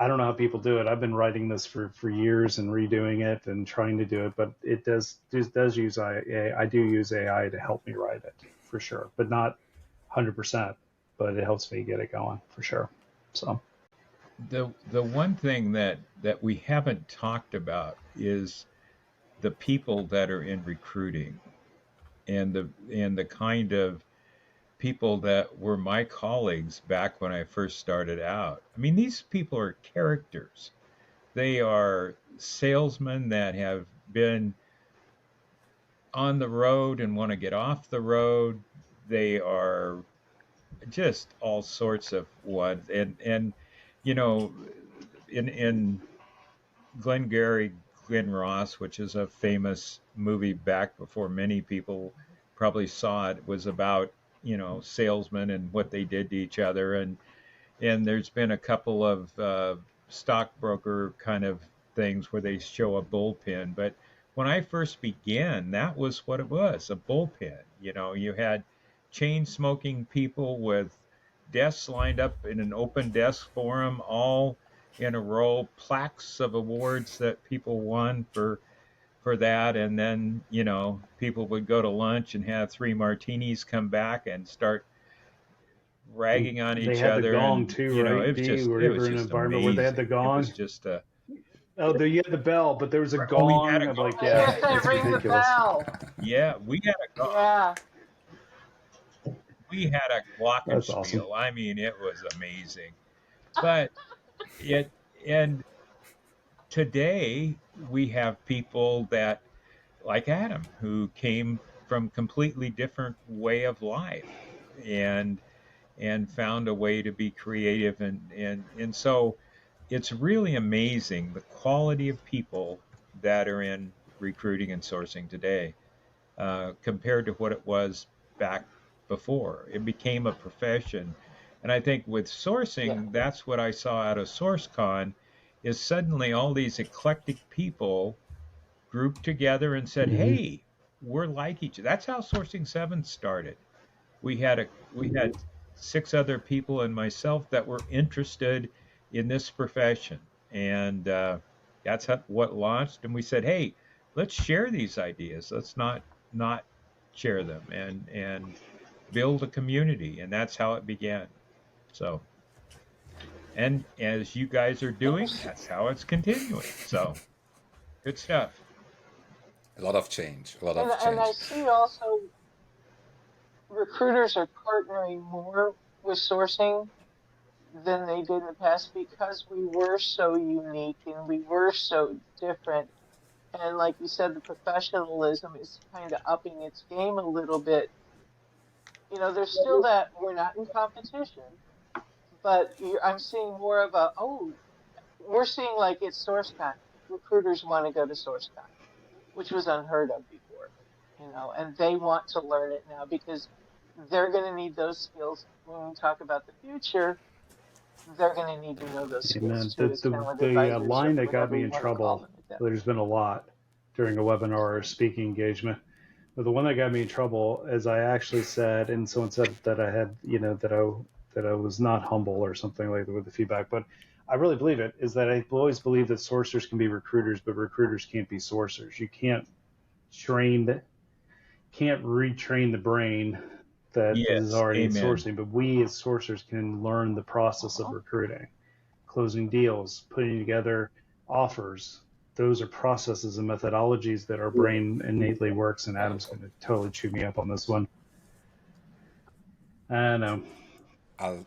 [SPEAKER 1] I don't know how people do it. I've been writing this for years and redoing it and trying to do it, but it does use AI. I do use AI to help me write it for sure, but not 100%. But it helps me get it going for sure. So
[SPEAKER 2] the one thing that we haven't talked about is the people that are in recruiting and the kind of people that were my colleagues back when I first started out. I mean, these people are characters. They are salesmen that have been on the road and want to get off the road. They are just all sorts of ones. And you know, in Glengarry Glen Ross, which is a famous movie back before many people probably saw it, was about, salesmen and what they did to each other. And there's been a couple of stockbroker kind of things where they show a bullpen. But when I first began, that was what it was, a bullpen. You had chain smoking people with desks lined up in an open desk forum, all in a row, plaques of awards that people won for that. And then, people would go to lunch and have 3 martinis, come back and start ragging on
[SPEAKER 1] They
[SPEAKER 2] each
[SPEAKER 1] had the
[SPEAKER 2] other.
[SPEAKER 1] gong
[SPEAKER 2] And,
[SPEAKER 1] too, right?
[SPEAKER 2] it was
[SPEAKER 1] Dee,
[SPEAKER 2] just,
[SPEAKER 1] were
[SPEAKER 2] it
[SPEAKER 1] you
[SPEAKER 2] was
[SPEAKER 1] ever in an
[SPEAKER 2] just
[SPEAKER 1] environment where they had the
[SPEAKER 2] amazing. It
[SPEAKER 1] gong?
[SPEAKER 2] was just
[SPEAKER 1] Oh, there you had the bell, but there was a
[SPEAKER 2] oh, we had
[SPEAKER 1] gong
[SPEAKER 2] a
[SPEAKER 1] of
[SPEAKER 2] gong.
[SPEAKER 1] like,
[SPEAKER 3] I
[SPEAKER 1] yeah,
[SPEAKER 3] was gonna
[SPEAKER 1] it's
[SPEAKER 3] say, ring the
[SPEAKER 1] ridiculous.
[SPEAKER 3] bell.
[SPEAKER 2] Yeah, we had a gong.
[SPEAKER 3] Yeah.
[SPEAKER 2] We had a
[SPEAKER 1] That's awesome.
[SPEAKER 2] glockenspiel. I mean, it was amazing. But it, and today we have people that, like Adam, who came from completely different way of life, and found a way to be creative, and so it's really amazing the quality of people that are in recruiting and sourcing today, compared to what it was back before. It became a profession. And I think with
[SPEAKER 3] Yeah.
[SPEAKER 2] sourcing, that's what I saw out of SourceCon, is suddenly all these eclectic people grouped together and said,
[SPEAKER 1] Hmm.
[SPEAKER 2] "Hey, we're like each other." That's how Sourcing 7 started. We had 6 other people and myself that were interested in this profession, and that's what launched. And we said, "Hey, let's share these ideas. Let's not share them, and build a community." And that's how it began. So, and as you guys are doing,
[SPEAKER 3] Interesting.
[SPEAKER 2] that's how it's continuing. So, good stuff.
[SPEAKER 4] A lot of change. A lot
[SPEAKER 3] And
[SPEAKER 4] of
[SPEAKER 3] I
[SPEAKER 4] change.
[SPEAKER 3] see also recruiters are partnering more with sourcing than they did in the past because we were so unique and we were so different. And like you said, the professionalism is kind of upping its game a little bit. There's still that we're not in competition, but I'm seeing more of we're seeing like it's SourceCon. Recruiters want to go to SourceCon, which was unheard of before, and they want to learn it now because they're going to need those skills when we talk about the future. They're going to need to know those skills
[SPEAKER 1] Amen.
[SPEAKER 3] too as talent
[SPEAKER 1] The
[SPEAKER 3] advisors or
[SPEAKER 1] line that got
[SPEAKER 3] whatever
[SPEAKER 1] me
[SPEAKER 3] you
[SPEAKER 1] in
[SPEAKER 3] want to call
[SPEAKER 1] trouble,
[SPEAKER 3] them at that
[SPEAKER 1] there's been a lot during a webinar or speaking engagement, but the one that got me in trouble is I actually said, and someone said that I had, that I was not humble or something like that with the feedback, but I really believe it, is that I always believe that sourcers can be recruiters, but recruiters can't be sourcers. You can't retrain the brain that is
[SPEAKER 2] Yes,
[SPEAKER 1] already in
[SPEAKER 2] amen.
[SPEAKER 1] sourcing, but we as sourcers can learn the process of
[SPEAKER 3] Uh-huh.
[SPEAKER 1] recruiting, closing deals, putting together offers. Those are processes and methodologies that our brain innately works. And Adam's going to totally chew me up on this one. I know,
[SPEAKER 4] I'll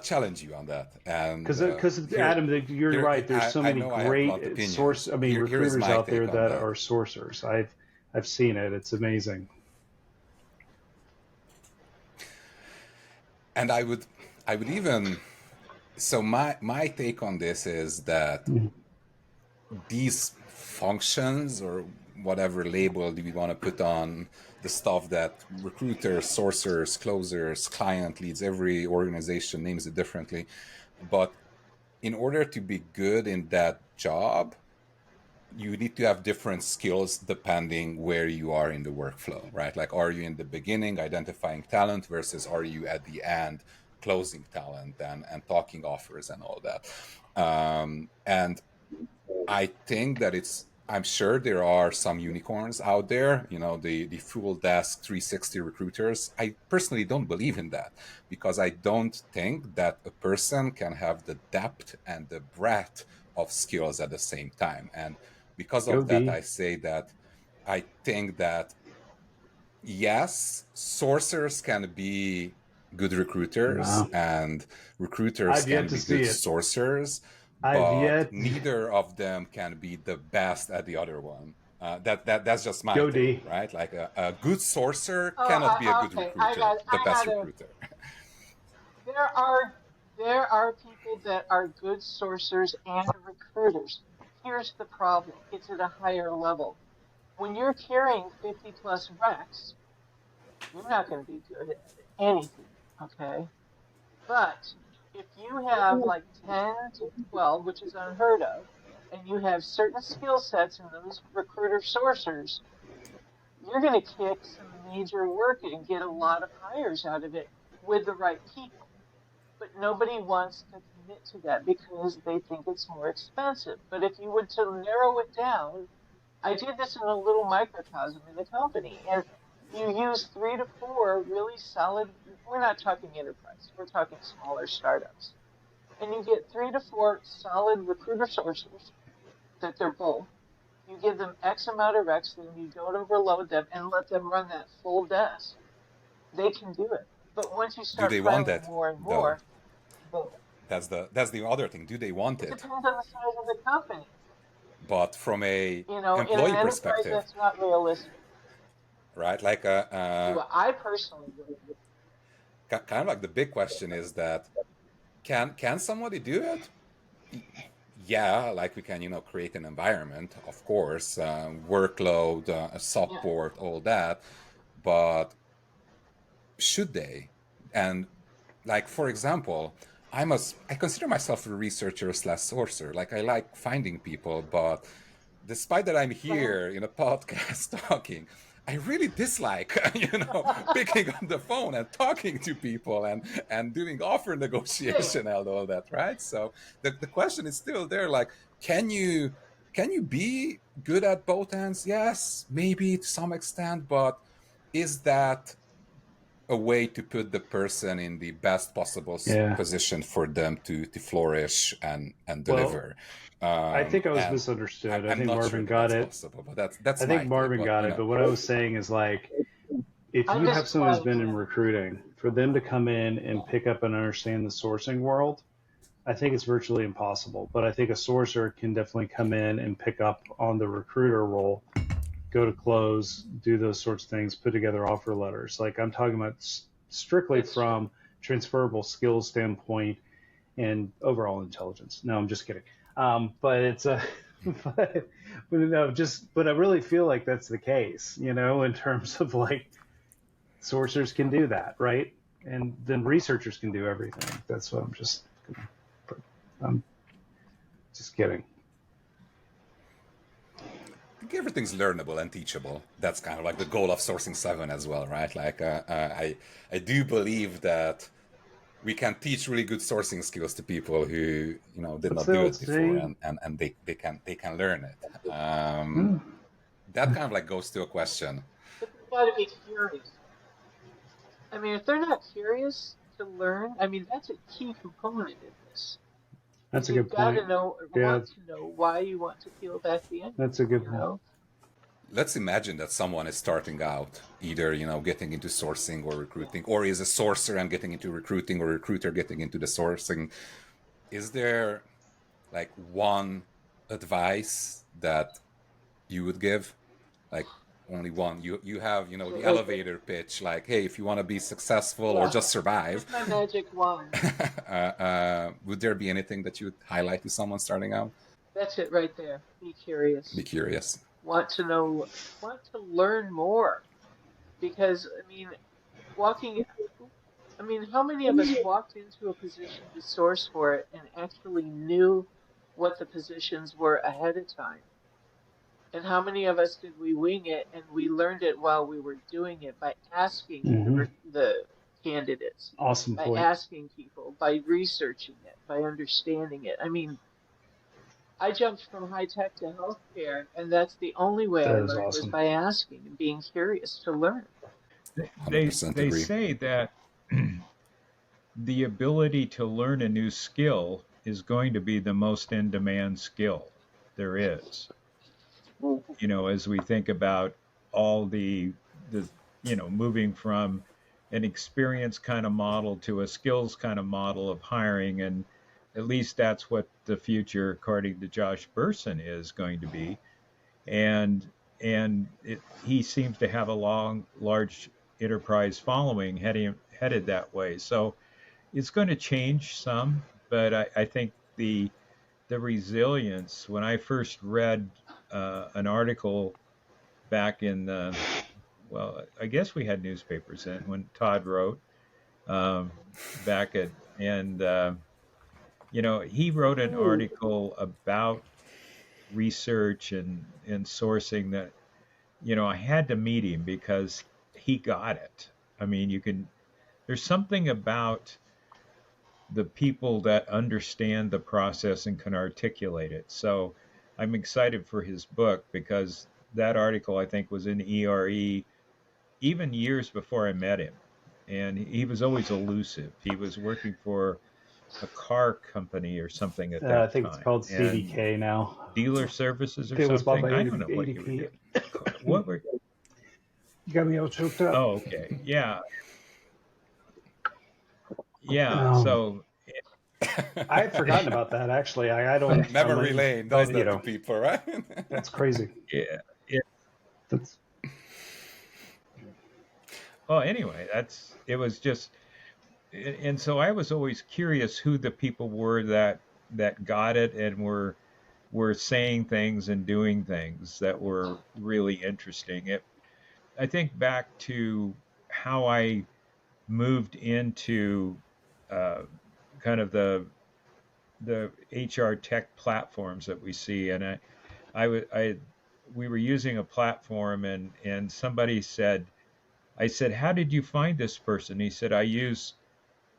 [SPEAKER 4] challenge you on that. And
[SPEAKER 1] because
[SPEAKER 4] here,
[SPEAKER 1] Adam, you're right. There's so
[SPEAKER 4] I
[SPEAKER 1] many
[SPEAKER 4] know I have blunt
[SPEAKER 1] great
[SPEAKER 4] opinions. Here is
[SPEAKER 1] recruiters
[SPEAKER 4] my
[SPEAKER 1] out there
[SPEAKER 4] take on
[SPEAKER 1] that
[SPEAKER 4] that.
[SPEAKER 1] are sourcers. I've seen it. It's amazing.
[SPEAKER 4] And I would even, so my take on this is that these functions, or whatever label do we want to put on the stuff that recruiters, sourcers, closers, client leads, every organization names it differently. But in order to be good in that job, you need to have different skills depending where you are in the workflow, right? Like, are you in the beginning identifying talent versus are you at the end closing talent and talking offers and all that? And I think that I'm sure there are some unicorns out there, the full desk 360 recruiters. I personally don't believe in that, because I don't think that a person can have the depth and the breadth of skills at the same time. And because
[SPEAKER 1] Go
[SPEAKER 4] of that,
[SPEAKER 1] D.
[SPEAKER 4] I say that I think that yes, sourcers can be good recruiters
[SPEAKER 1] No,
[SPEAKER 4] and recruiters
[SPEAKER 1] I've yet
[SPEAKER 4] can
[SPEAKER 1] to
[SPEAKER 4] be
[SPEAKER 1] see
[SPEAKER 4] good
[SPEAKER 1] it.
[SPEAKER 4] sourcers,
[SPEAKER 1] I've
[SPEAKER 4] but
[SPEAKER 1] yet.
[SPEAKER 4] neither of them can be the best at the other one. That's just my
[SPEAKER 1] Go
[SPEAKER 4] take,
[SPEAKER 1] D.
[SPEAKER 4] right? Like a good sourcer
[SPEAKER 3] Oh,
[SPEAKER 4] cannot be a good
[SPEAKER 3] okay.
[SPEAKER 4] recruiter, the
[SPEAKER 3] I
[SPEAKER 4] best
[SPEAKER 3] gotta.
[SPEAKER 4] recruiter.
[SPEAKER 3] There are there are people that are good sourcers and recruiters. Here's the problem. It's at a higher level. When you're carrying 50 plus recs, you're not going to be good at anything, okay? But if you have like 10 to 12, which is unheard of, and you have certain skill sets in those recruiter sourcers, you're going to kick some major work and get a lot of hires out of it with the right people. But nobody wants to commit to that because they think it's more expensive. But if you were to narrow it down, I did this in a little microcosm in the company, and you use 3 to 4 really solid. We're not talking enterprise, we're talking smaller startups. And you get 3 to 4 solid recruiter sources that they're both. You give them X amount of recs, then you don't overload them and let them run that full desk. They can do it. But once you
[SPEAKER 4] Do
[SPEAKER 3] start
[SPEAKER 4] they want
[SPEAKER 3] piling
[SPEAKER 4] that
[SPEAKER 3] more and
[SPEAKER 4] though?
[SPEAKER 3] more, boom.
[SPEAKER 4] That's the other thing. Do they want
[SPEAKER 3] It
[SPEAKER 4] it?
[SPEAKER 3] depends on the size of the company.
[SPEAKER 4] But from a
[SPEAKER 3] In an
[SPEAKER 4] employee
[SPEAKER 3] enterprise,
[SPEAKER 4] perspective,
[SPEAKER 3] that's not realistic.
[SPEAKER 4] right? Like
[SPEAKER 3] I personally would.
[SPEAKER 4] kind of like the big question is that can somebody do it? Yeah, like we can, create an environment, of course, workload,
[SPEAKER 3] Yeah.
[SPEAKER 4] support, all that, but should they? And like, for example, I consider myself a researcher slash sourcer. Like, I like finding people, but despite that I'm
[SPEAKER 3] Uh-huh.
[SPEAKER 4] here in a podcast talking, I really dislike, picking up the phone and talking to people and doing offer
[SPEAKER 3] Same.
[SPEAKER 4] negotiation and all that, right? So the question is still there, like, can you be good at both ends? Yes, maybe to some extent, but is that a way to put the person in the best possible
[SPEAKER 1] Yeah.
[SPEAKER 4] position for them to flourish and
[SPEAKER 1] Well,
[SPEAKER 4] deliver?
[SPEAKER 1] I think I was
[SPEAKER 4] And
[SPEAKER 1] misunderstood. I
[SPEAKER 4] I'm
[SPEAKER 1] think
[SPEAKER 4] not sure
[SPEAKER 1] Marvin
[SPEAKER 4] that
[SPEAKER 1] got
[SPEAKER 4] that's
[SPEAKER 1] it.
[SPEAKER 4] possible, but that's
[SPEAKER 1] I think
[SPEAKER 4] my take.
[SPEAKER 1] Marvin
[SPEAKER 4] But
[SPEAKER 1] got it. But what I was saying is like, if
[SPEAKER 3] I
[SPEAKER 1] you have someone who's
[SPEAKER 3] dislike.
[SPEAKER 1] been in recruiting, for them to come in and pick up and understand the sourcing world, I think it's virtually impossible. But I think a sourcer can definitely come in and pick up on the recruiter role, go to close, do those sorts of things, put together offer letters. Like I'm talking about strictly
[SPEAKER 3] That's true.
[SPEAKER 1] from transferable skills standpoint and overall intelligence. No, I'm just kidding. But it's a, but no, but I really feel like that's the case, in terms of like sourcers can do that, right? And then researchers can do everything. That's what I'm just kidding.
[SPEAKER 4] I think everything's learnable and teachable. That's kind of like the goal of Sourcing 7 as well, right? Like I do believe that we can teach really good sourcing skills to people who did
[SPEAKER 1] What's
[SPEAKER 4] not
[SPEAKER 1] the
[SPEAKER 4] do
[SPEAKER 1] old
[SPEAKER 4] it before,
[SPEAKER 1] saying?
[SPEAKER 4] and they can learn it.
[SPEAKER 1] Hmm.
[SPEAKER 4] That kind of like goes to a question.
[SPEAKER 3] But they've got to be curious. I mean, if they're not curious to learn, I mean, that's a key component in this.
[SPEAKER 1] That's
[SPEAKER 3] Is
[SPEAKER 1] a
[SPEAKER 3] you've
[SPEAKER 1] good
[SPEAKER 3] got to
[SPEAKER 1] point.
[SPEAKER 3] know,
[SPEAKER 1] Yeah,
[SPEAKER 3] want to know why you want to peel back the onion.
[SPEAKER 1] that's a good
[SPEAKER 3] You
[SPEAKER 1] point.
[SPEAKER 3] know,
[SPEAKER 4] Let's imagine that someone is starting out, either getting into sourcing or recruiting, or is a sourcer and getting into recruiting, or recruiter getting into the sourcing. Is there like one advice that you would give? Like only one. You have
[SPEAKER 3] that's it
[SPEAKER 4] the
[SPEAKER 3] right there.
[SPEAKER 4] elevator pitch, like, hey, if you want to be successful or
[SPEAKER 3] Yeah.
[SPEAKER 4] just survive,
[SPEAKER 3] Here's my magic wand.
[SPEAKER 4] would there be anything that you would highlight to someone starting out?
[SPEAKER 3] That's it right there. Be
[SPEAKER 4] Be
[SPEAKER 3] curious.
[SPEAKER 4] curious.
[SPEAKER 3] Want to know, want to learn more. Because, I mean, walking, I mean, how many of us walked into a position to source for it and actually knew what the positions were ahead of time? And how many of us did we wing it and we learned it while we were doing it by asking
[SPEAKER 1] Hmm.
[SPEAKER 3] the candidates,
[SPEAKER 1] Awesome
[SPEAKER 3] by
[SPEAKER 1] point.
[SPEAKER 3] asking people, by researching it, by understanding it? I mean, I jumped from high tech to healthcare, and that's the only way I
[SPEAKER 1] That is
[SPEAKER 3] learned was
[SPEAKER 1] awesome.
[SPEAKER 3] by asking and being curious to learn.
[SPEAKER 2] They
[SPEAKER 4] 100%
[SPEAKER 2] they
[SPEAKER 4] agree.
[SPEAKER 2] say that the ability to learn a new skill is going to be the most in demand skill there is. As we think about all the moving from an experience kind of model to a skills kind of model of hiring. And at least that's what the future, according to Josh Bersin, is going to be. And he seems to have a large enterprise following headed that way. So it's going to change some, but I think the resilience. When I first read an article back in I guess we had newspapers then when Todd wrote back at and he wrote an article about research and sourcing that I had to meet him because he got it. I mean, there's something about the people that understand the process and can articulate it. So I'm excited for his book because that article, I think, was in ERE even years before I met him. And he was always elusive. He was working for a car company or something at that time.
[SPEAKER 1] I think it's called CDK now.
[SPEAKER 2] Dealer services or
[SPEAKER 1] it was
[SPEAKER 2] something.
[SPEAKER 1] bought by
[SPEAKER 2] I don't know what you were doing. What were
[SPEAKER 5] You got me all choked up.
[SPEAKER 2] Oh, okay. Yeah. Yeah. So
[SPEAKER 1] I had forgotten about that, actually. I don't...
[SPEAKER 4] Memory lane does that to people, right?
[SPEAKER 1] That's crazy.
[SPEAKER 2] Yeah.
[SPEAKER 1] That's...
[SPEAKER 2] Well, anyway, it was just, and so I was always curious who the people were that got it and were saying things and doing things that were really interesting. I think back to how I moved into kind of the HR tech platforms that we see, and we were using a platform, and somebody said, I said, how did you find this person? He said, I use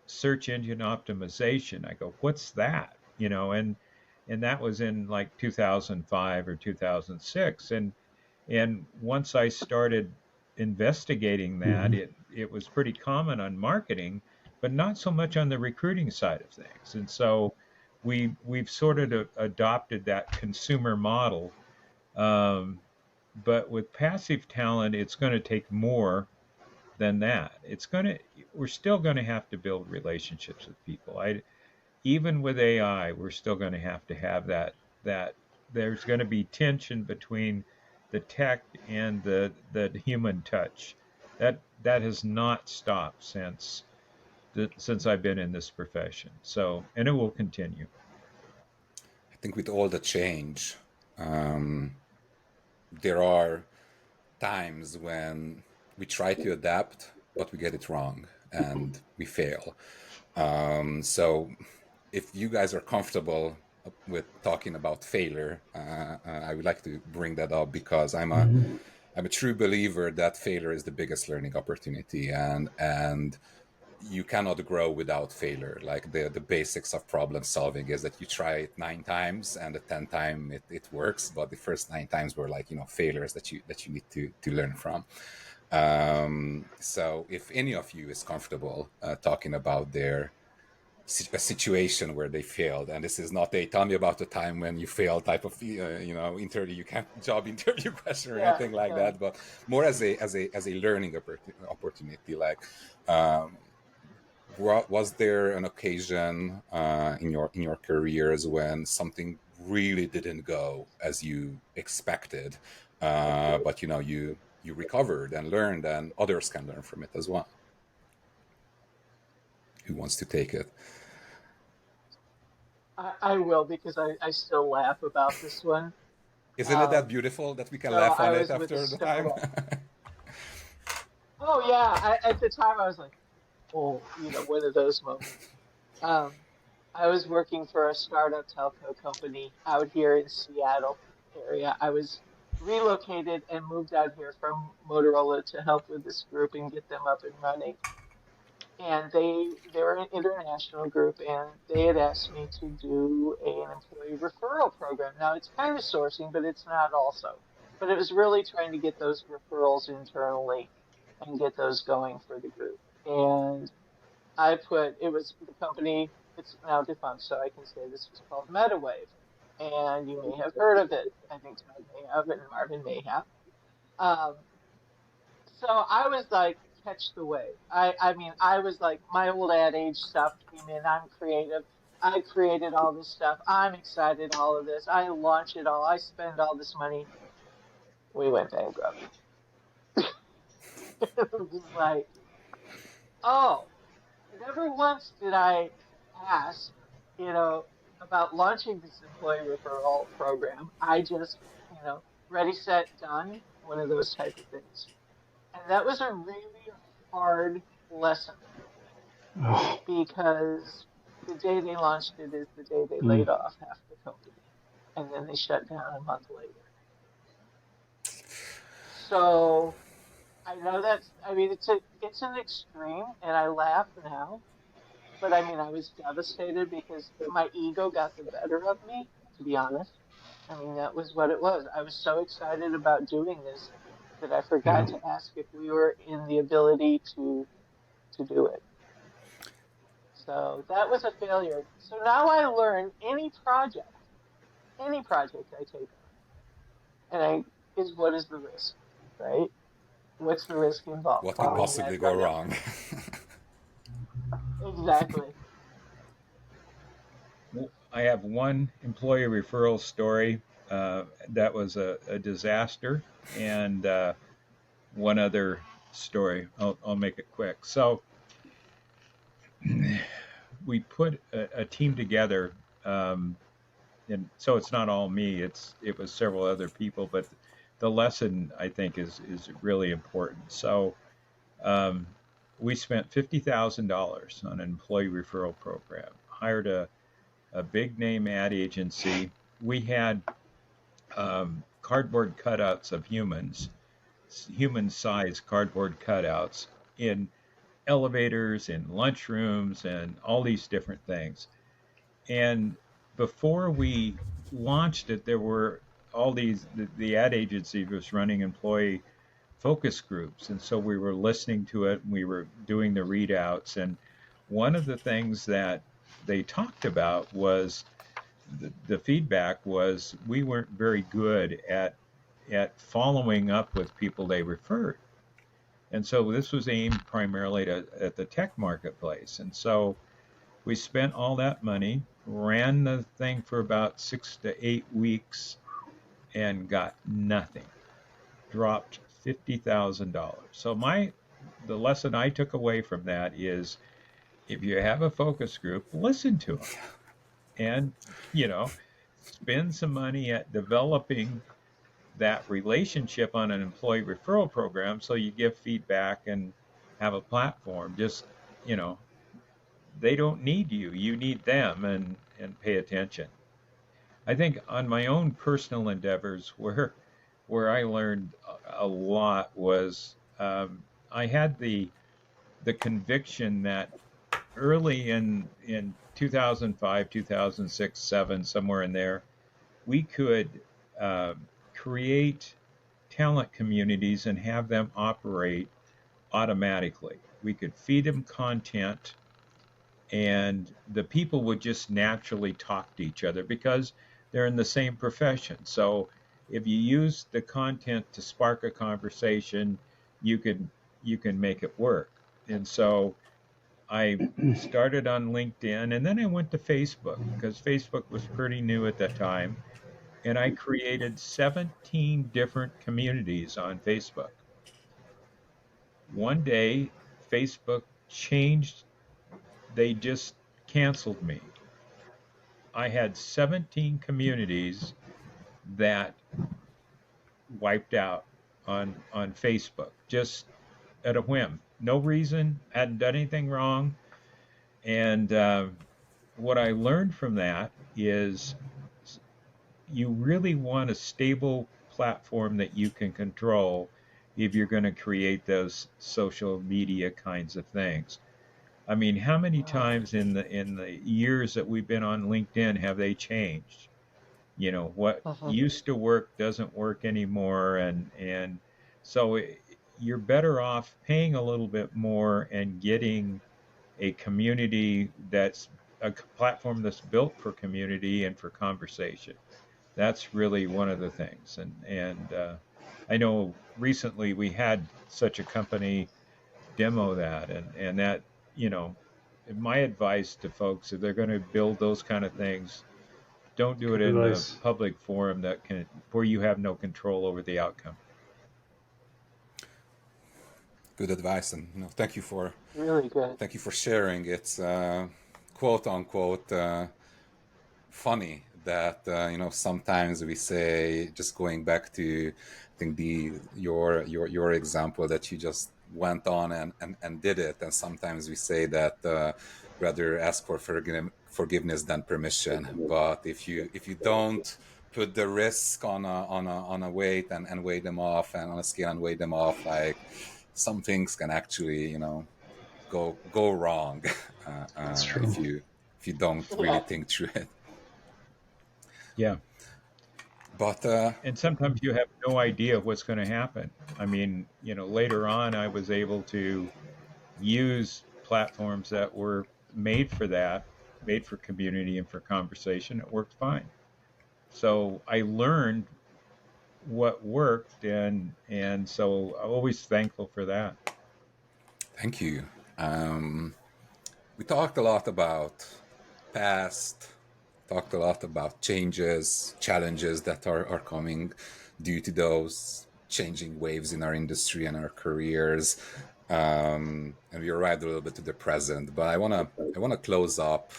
[SPEAKER 2] search engine optimization. I go, what's that? And that was in like 2005 or 2006. And once I started investigating that, it was pretty common on marketing, but not so much on the recruiting side of things. And so we've sort of adopted that consumer model. But with passive talent, it's going to take more than that. We're still going to have to build relationships with people. Even with AI, we're still going to have that there's going to be tension between the tech and the human touch. That has not stopped since I've been in this profession. So, and it will continue.
[SPEAKER 4] I think with all the change, there are times when we try to adapt, but we get it wrong and we fail. So if you guys are comfortable with talking about failure, I would like to bring that up because I'm a true believer that failure is the biggest learning opportunity, and you cannot grow without failure. Like the basics of problem solving is that you try it 9 times and the 10th time it works, but the first 9 times were like, failures that you need to learn from. So if any of you is comfortable talking about a situation where they failed, and this is not a tell me about the time when you failed type of job interview question or anything like that, but more as a learning opportunity. Like was there an occasion in your careers when something really didn't go as you expected, but you recovered and learned, and others can learn from it as well? Who wants to take it?
[SPEAKER 3] I will, because I still laugh about this one.
[SPEAKER 4] Isn't it that beautiful that we can laugh on it after the time?
[SPEAKER 3] Oh yeah, at the time I was like, oh, one of those moments. I was working for a startup telco company out here in Seattle area. I was relocated and moved out here from Motorola to help with this group and get them up and running. And they were an international group, and they had asked me to do an employee referral program. Now, it's kind of sourcing, but it's not also. But it was really trying to get those referrals internally and get those going for the group. And it was the company, it's now defunct, so I can say this was called MetaWave. And you may have heard of it. I think Todd may have, and Marvin may have. So I was like, catch the wave. I mean, I was like, my old ad age stuff came in. I'm creative. I created all this stuff. I'm excited, all of this. I launch it all. I spend all this money. We went bankrupt. It was like, oh, never once did I ask, you know, about launching this employee referral program. I just, ready, set, done, one of those type of things. And that was a really hard lesson
[SPEAKER 1] Oh,
[SPEAKER 3] because the day they launched it is the day they
[SPEAKER 1] mm,
[SPEAKER 3] laid off half the company. And then they shut down a month later. So I know I mean, it's an extreme, and I laugh now. But I mean, I was devastated because my ego got the better of me, to be honest. I mean, that was what it was. I was so excited about doing this that I
[SPEAKER 1] yeah.
[SPEAKER 3] forgot to ask if we were in the ability to do it. So that was a failure. So now I learn any project I take on, is what is the risk, right? What's the risk involved?
[SPEAKER 4] What could
[SPEAKER 3] Well, yeah,
[SPEAKER 4] possibly
[SPEAKER 3] I've
[SPEAKER 4] go
[SPEAKER 3] got to
[SPEAKER 4] wrong?
[SPEAKER 3] exactly.
[SPEAKER 2] I have one employee referral story that was a disaster, and one other story. I'll make it quick. So we put a team together, and so it's not all me. It was several other people, but the lesson I think is really important. So um, we spent $50,000 on an employee referral program. Hired a big name ad agency. We had cardboard cutouts of humans, human sized cardboard cutouts in elevators, in lunchrooms, and all these different things. And before we launched it, there were all these, the ad agency was running employee focus groups. And so we were listening to it and we were doing the readouts. And one of the things that they talked about was the feedback was we weren't very good at following up with people they referred. And so this was aimed primarily at the tech marketplace. And so we spent all that money, ran the thing for about 6 to 8 weeks, and got nothing. Dropped $50,000. So the lesson I took away from that is if you have a focus group, listen to them and, spend some money at developing that relationship on an employee referral program so you give feedback and have a platform. Just, you know, they don't need you, you need them, and pay attention. I think on my own personal endeavors where I learned a lot was I had the conviction that early in 2005, 2006, 7, somewhere in there, we could uh, create talent communities and have them operate automatically. We could feed them content, and the people would just naturally talk to each other because they're in the same profession. So if you use the content to spark a conversation, you can make it work. And so I started on LinkedIn, and then I went to Facebook because Facebook was pretty new at that time, and I created 17 different communities on Facebook. One day Facebook changed, they just canceled me. I had 17 communities that wiped out on Facebook just at a whim. No reason, hadn't done anything wrong. And what I learned from that is you really want a stable platform that you can control if you're going to create those social media kinds of things. I mean, how many times in the years that we've been on LinkedIn have they changed? What used to work doesn't work anymore, and so you're better off paying a little bit more and getting a community that's a platform that's built for community and for conversation. That's really one of the things, and I know recently we had such a company demo that, and that, you know, my advice to folks, if they're going to build those kind of things, don't do it
[SPEAKER 1] Good
[SPEAKER 2] in the
[SPEAKER 1] advice.
[SPEAKER 2] public forum where you have no control over the outcome.
[SPEAKER 4] Good advice, and
[SPEAKER 3] Really good.
[SPEAKER 4] thank you for sharing. It's quote unquote funny that sometimes we say, just going back to, I think, your example that you just went on and did it, and sometimes we say that rather ask for forgiveness than permission. But if you don't put the risk on a weight and weigh them off, and on a scale and weigh them off, like, some things can actually go wrong
[SPEAKER 1] That's true.
[SPEAKER 4] if you don't really
[SPEAKER 3] Yeah.
[SPEAKER 4] think through it.
[SPEAKER 2] Yeah.
[SPEAKER 4] But
[SPEAKER 2] And sometimes you have no idea what's going to happen. I mean, you know, later on, I was able to use platforms that were made for that, made for community and for conversation. It worked fine. So I learned what worked, and so I'm always thankful for that.
[SPEAKER 4] thank you. We talked a lot about past, talked a lot about changes, challenges that are coming due to those changing waves in our industry and our careers. And we arrived a little bit to the present, but I wanna close up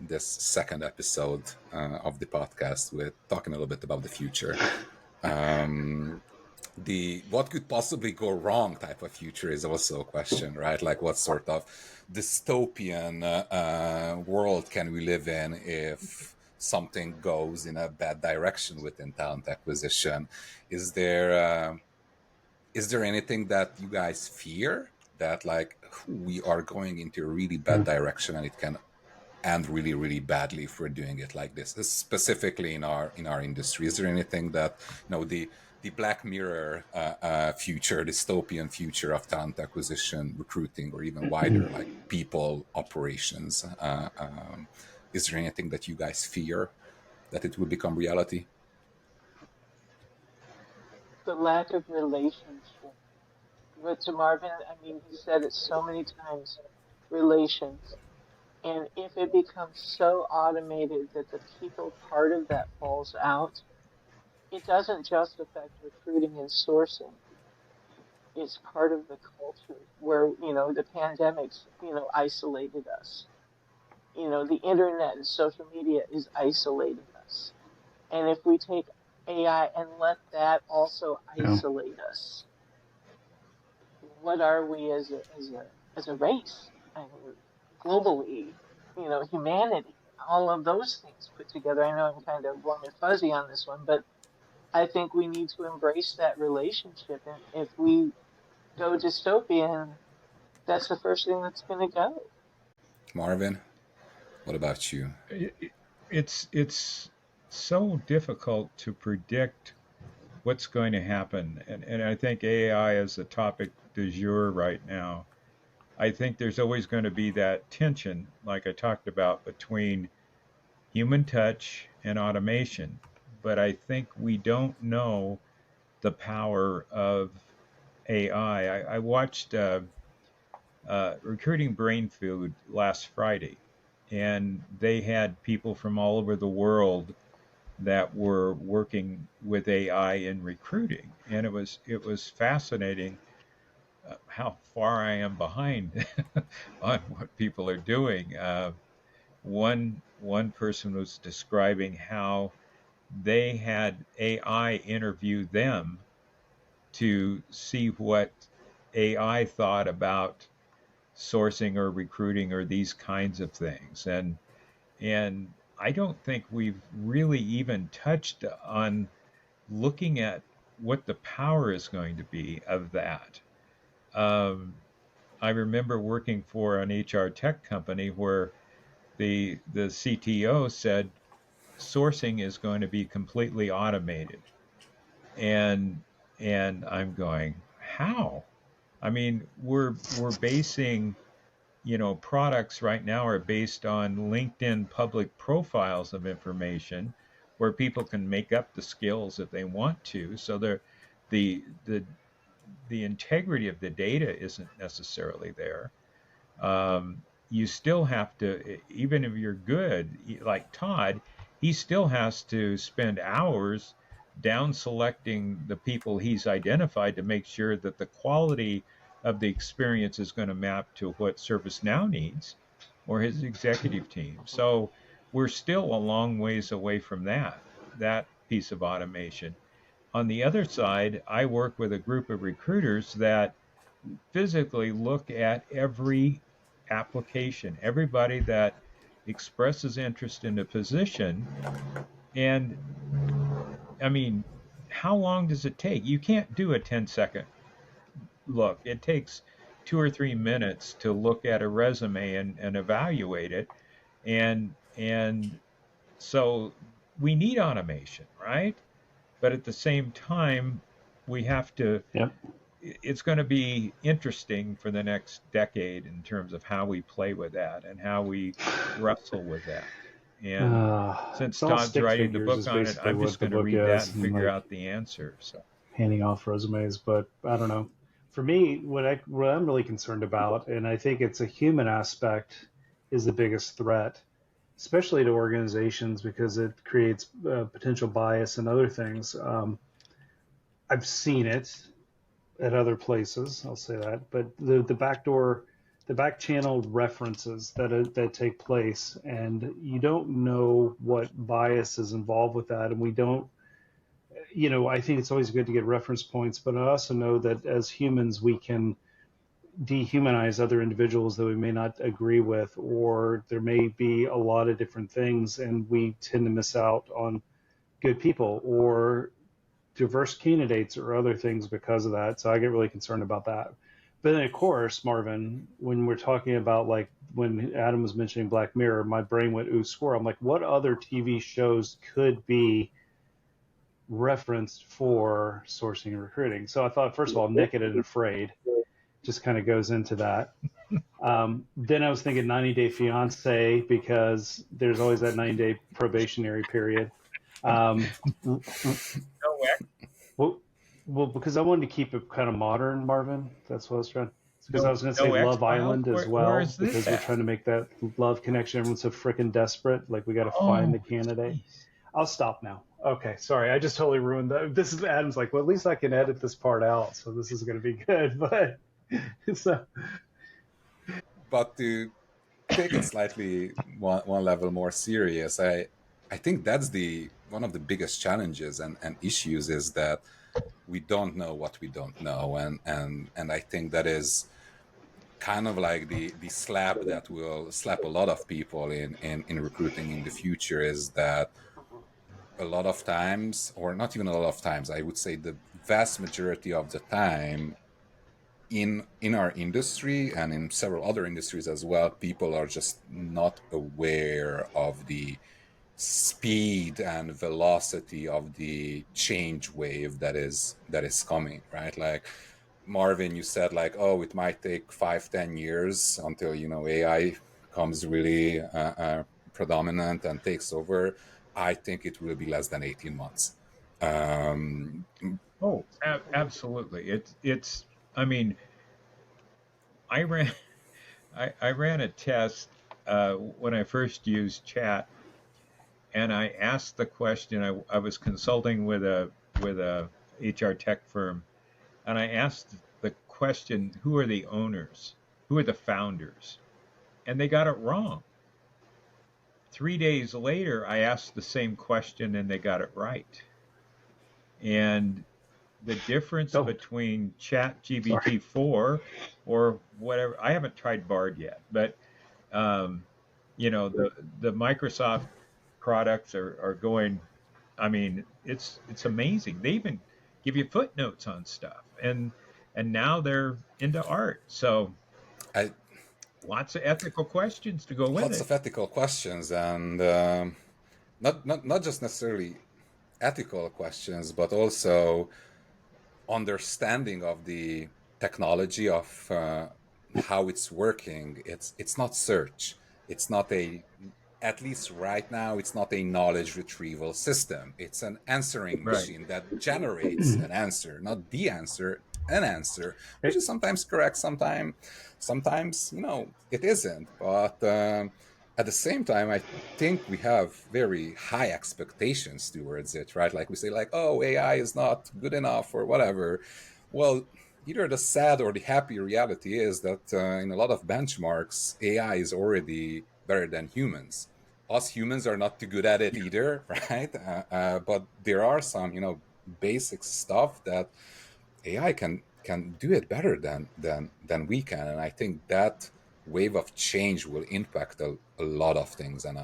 [SPEAKER 4] this second episode of the podcast with talking a little bit about the future. The what could possibly go wrong type of future is also a question, right? Like, what sort of dystopian world can we live in if something goes in a bad direction within talent acquisition? Is there anything that you guys fear, that, like, we are going into a really bad direction and it can end really, really badly if we're doing it like this, specifically in our industry? Is there anything that, the Black Mirror future, dystopian future of talent acquisition, recruiting, or even wider, like people operations? Is there anything that you guys fear that it will become reality?
[SPEAKER 3] The lack of relationship. But to Marvin, I mean, he said it so many times, relations. And if it becomes so automated that the people part of that falls out, it doesn't just affect recruiting and sourcing. It's part of the culture where, the pandemics, isolated us. The internet and social media is isolating us. And if we take AI and let that also
[SPEAKER 1] Yeah.
[SPEAKER 3] isolate us, what are we as a race? I mean, globally, humanity, all of those things put together. I know I'm kind of warm and fuzzy on this one, but I think we need to embrace that relationship. And if we go dystopian, that's the first thing that's going to go.
[SPEAKER 4] Marvin, what about you?
[SPEAKER 2] It's so difficult to predict what's going to happen, and I think AI is the topic du jour right now. I think there's always going to be that tension, like I talked about, between human touch and automation. But I think we don't know the power of AI. I watched Recruiting Brain Food last Friday, and they had people from all over the world that were working with AI in recruiting, and it was fascinating how far I am behind on what people are doing. One person was describing how they had AI interview them to see what AI thought about sourcing or recruiting or these kinds of things. And I don't think we've really even touched on looking at what the power is going to be of that. Um, I remember working for an HR tech company where the CTO said sourcing is going to be completely automated, and I'm going, how? I mean, we're basing, products right now are based on LinkedIn public profiles of information where people can make up the skills if they want to. So the integrity of the data isn't necessarily there. You still have to, even if you're good, like Todd, he still has to spend hours down selecting the people he's identified to make sure that the quality of the experience is going to map to what ServiceNow needs or his executive team. So we're still a long ways away from that piece of automation. On the other side, I work with a group of recruiters that physically look at every application, everybody that expresses interest in a position. And I mean, how long does it take? You can't do a 10-second look. It takes 2 or 3 minutes to look at a resume and evaluate it. And so we need automation, right? But at the same time, we have to,
[SPEAKER 1] Yep.
[SPEAKER 2] it's going to be interesting for the next decade in terms of how we play with that and how we wrestle with that. And since
[SPEAKER 1] It's all
[SPEAKER 2] Todd's
[SPEAKER 1] stick
[SPEAKER 2] writing the
[SPEAKER 1] figures
[SPEAKER 2] book
[SPEAKER 1] is
[SPEAKER 2] on it,
[SPEAKER 1] basically
[SPEAKER 2] I'm
[SPEAKER 1] what
[SPEAKER 2] just
[SPEAKER 1] the
[SPEAKER 2] going to
[SPEAKER 1] book
[SPEAKER 2] read that
[SPEAKER 1] is,
[SPEAKER 2] and
[SPEAKER 1] and
[SPEAKER 2] figure
[SPEAKER 1] like
[SPEAKER 2] out the answer. So
[SPEAKER 1] handing off resumes. But I don't know. For me, what I'm really concerned about, and I think it's a human aspect, is the biggest threat, especially to organizations because it creates potential bias and other things. I've seen it at other places, I'll say that, but the back channel references that take place, and you don't know what bias is involved with that, and we don't. I think it's always good to get reference points, but I also know that as humans we can dehumanize other individuals that we may not agree with, or there may be a lot of different things, and we tend to miss out on good people or diverse candidates or other things because of that. So I get really concerned about that. But then, of course, Marvin, when we're talking about, like, when Adam was mentioning Black Mirror, my brain went ooh squirrel. I'm like, what other TV shows could be referenced for sourcing and recruiting? So I thought, first of all, Naked and Afraid just kind of goes into that. Then I was thinking 90 Day Fiance, because there's always that 90-day probationary period.
[SPEAKER 2] no
[SPEAKER 1] Well, because I wanted to keep it kind of modern, Marvin. That's what I was trying. Because I was going to say
[SPEAKER 2] X
[SPEAKER 1] Love
[SPEAKER 2] Files.
[SPEAKER 1] Island as well,
[SPEAKER 2] Where is this
[SPEAKER 1] because
[SPEAKER 2] at?
[SPEAKER 1] we're trying to make that love connection. Everyone's so freaking desperate. Like, we got to find the candidate.
[SPEAKER 2] Geez.
[SPEAKER 1] I'll stop now. Okay, sorry. I just totally ruined that. This is Adam's like, well, at least I can edit this part out, so this is going to be good. But so.
[SPEAKER 4] But to take it slightly one level more serious, I think that's one of the biggest challenges and issues, is that we don't know what we don't know, and I think that is kind of like the slap that will slap a lot of people in recruiting in the future, is that a lot of times, or not even a lot of times, I would say the vast majority of the time, in our industry and in several other industries as well, people are just not aware of the speed and velocity of the change wave that is coming, right? Like, Marvin, you said, like, oh, it might take 5-10 years until AI becomes really predominant and takes over. I think it will be less than 18 months.
[SPEAKER 2] Oh, absolutely. It's. I mean, I ran I ran a test when I first used chat, and I asked the question. I was consulting with a HR tech firm, and I asked the question, "Who are the owners? Who are the founders?" And they got it wrong. 3 days later, I asked the same question, and they got it right. And the difference between ChatGPT 4 or whatever, I haven't tried Bard yet, but the Microsoft products are going. I mean, it's amazing. They even give you footnotes on stuff, and now they're into art. So
[SPEAKER 4] I
[SPEAKER 2] lots of ethical questions to go with
[SPEAKER 4] Lots
[SPEAKER 2] it.
[SPEAKER 4] of ethical questions, and not just necessarily ethical questions, but also understanding of the technology of how it's working. It's not search. It's not a at least right now, it's not a knowledge retrieval system. It's an answering machine that generates an answer, not the answer, an answer, which is sometimes correct, sometimes it isn't. But at the same time, I think we have very high expectations towards it, right? Like we say, like, oh, AI is not good enough or whatever. Well, either the sad or the happy reality is that in a lot of benchmarks, AI is already better than humans. Us humans are not too good at it either, right? But there are some, basic stuff that AI can do it better than we can, and I think that wave of change will impact a lot of things and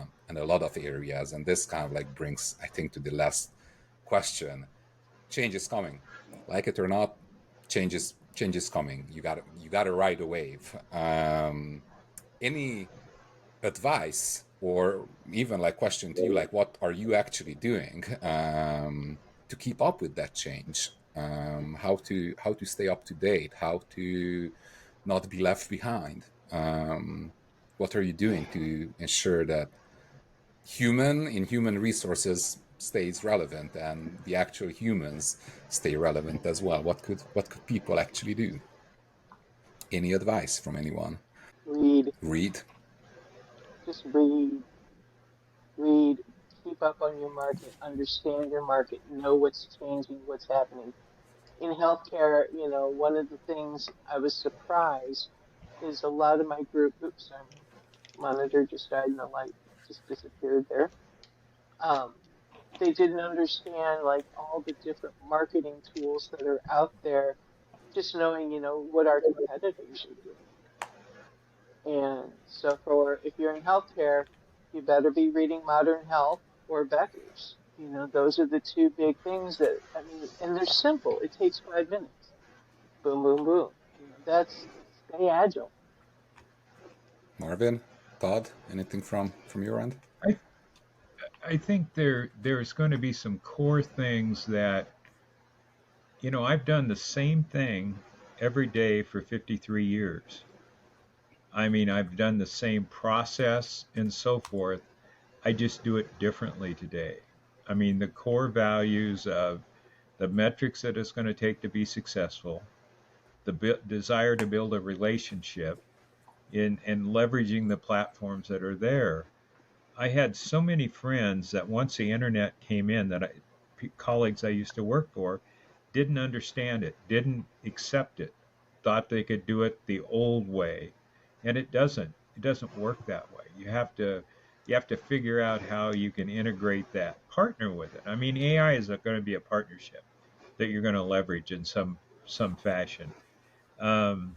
[SPEAKER 4] a lot of areas. And this kind of like brings, I think, to the last question: change is coming, like it or not. Change is coming. You got to ride the wave. Any advice or even like question to you, like what are you actually doing to keep up with that change, how to stay up to date, how to not be left behind, what are you doing to ensure that human resources stays relevant and the actual humans stay relevant as well? What could people actually do? Any advice from anyone?
[SPEAKER 3] Read,
[SPEAKER 4] Read.
[SPEAKER 3] just read, keep up on your market, understand your market, know what's changing, what's happening. In healthcare, one of the things I was surprised is a lot of my group, oops, my monitor just died and the light just disappeared there. They didn't understand like all the different marketing tools that are out there, just knowing, what our competitors are doing. And so if you're in healthcare, you better be reading Modern Health or Becker's. Those are the two big things and they're simple. It takes 5 minutes. Boom, boom, boom. That's stay agile.
[SPEAKER 4] Marvin, Todd, anything from your end?
[SPEAKER 2] I I think there's going to be some core things that I've done the same thing every day for 53 years. I mean, I've done the same process and so forth. I just do it differently today. I mean, the core values of the metrics that it's going to take to be successful, the desire to build a relationship and leveraging the platforms that are there. I had so many friends that once the internet came in colleagues I used to work for didn't understand it, didn't accept it, thought they could do it the old way, and it doesn't work that way. You have to figure out how you can integrate that, partner with it. I mean, AI is going to be a partnership that you're going to leverage in some fashion. Um,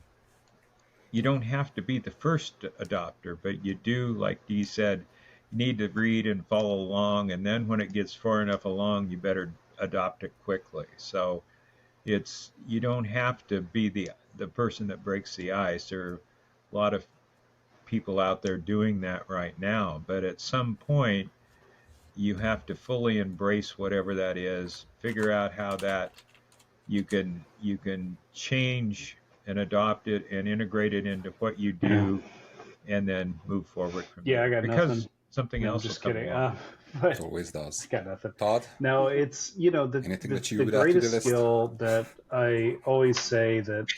[SPEAKER 2] you don't have to be the first adopter, but you do, like Dee said, you need to read and follow along, and then when it gets far enough along, you better adopt it quickly. So you don't have to be the person that breaks the ice. There are a lot of people out there doing that right now, but at some point you have to fully embrace whatever that is, figure out how that you can change and adopt it and integrate it into what you do, and then move forward from
[SPEAKER 1] Yeah,
[SPEAKER 2] there.
[SPEAKER 1] I got
[SPEAKER 2] Because
[SPEAKER 1] nothing.
[SPEAKER 2] something
[SPEAKER 1] No, I'm
[SPEAKER 2] else
[SPEAKER 1] just
[SPEAKER 2] will come
[SPEAKER 1] kidding.
[SPEAKER 2] along.
[SPEAKER 1] But
[SPEAKER 4] It always does.
[SPEAKER 1] I got nothing.
[SPEAKER 4] Todd,
[SPEAKER 1] No, it's
[SPEAKER 4] anything
[SPEAKER 1] the
[SPEAKER 4] that you
[SPEAKER 1] the
[SPEAKER 4] would add to the
[SPEAKER 1] greatest
[SPEAKER 4] list?
[SPEAKER 1] skill that I always say that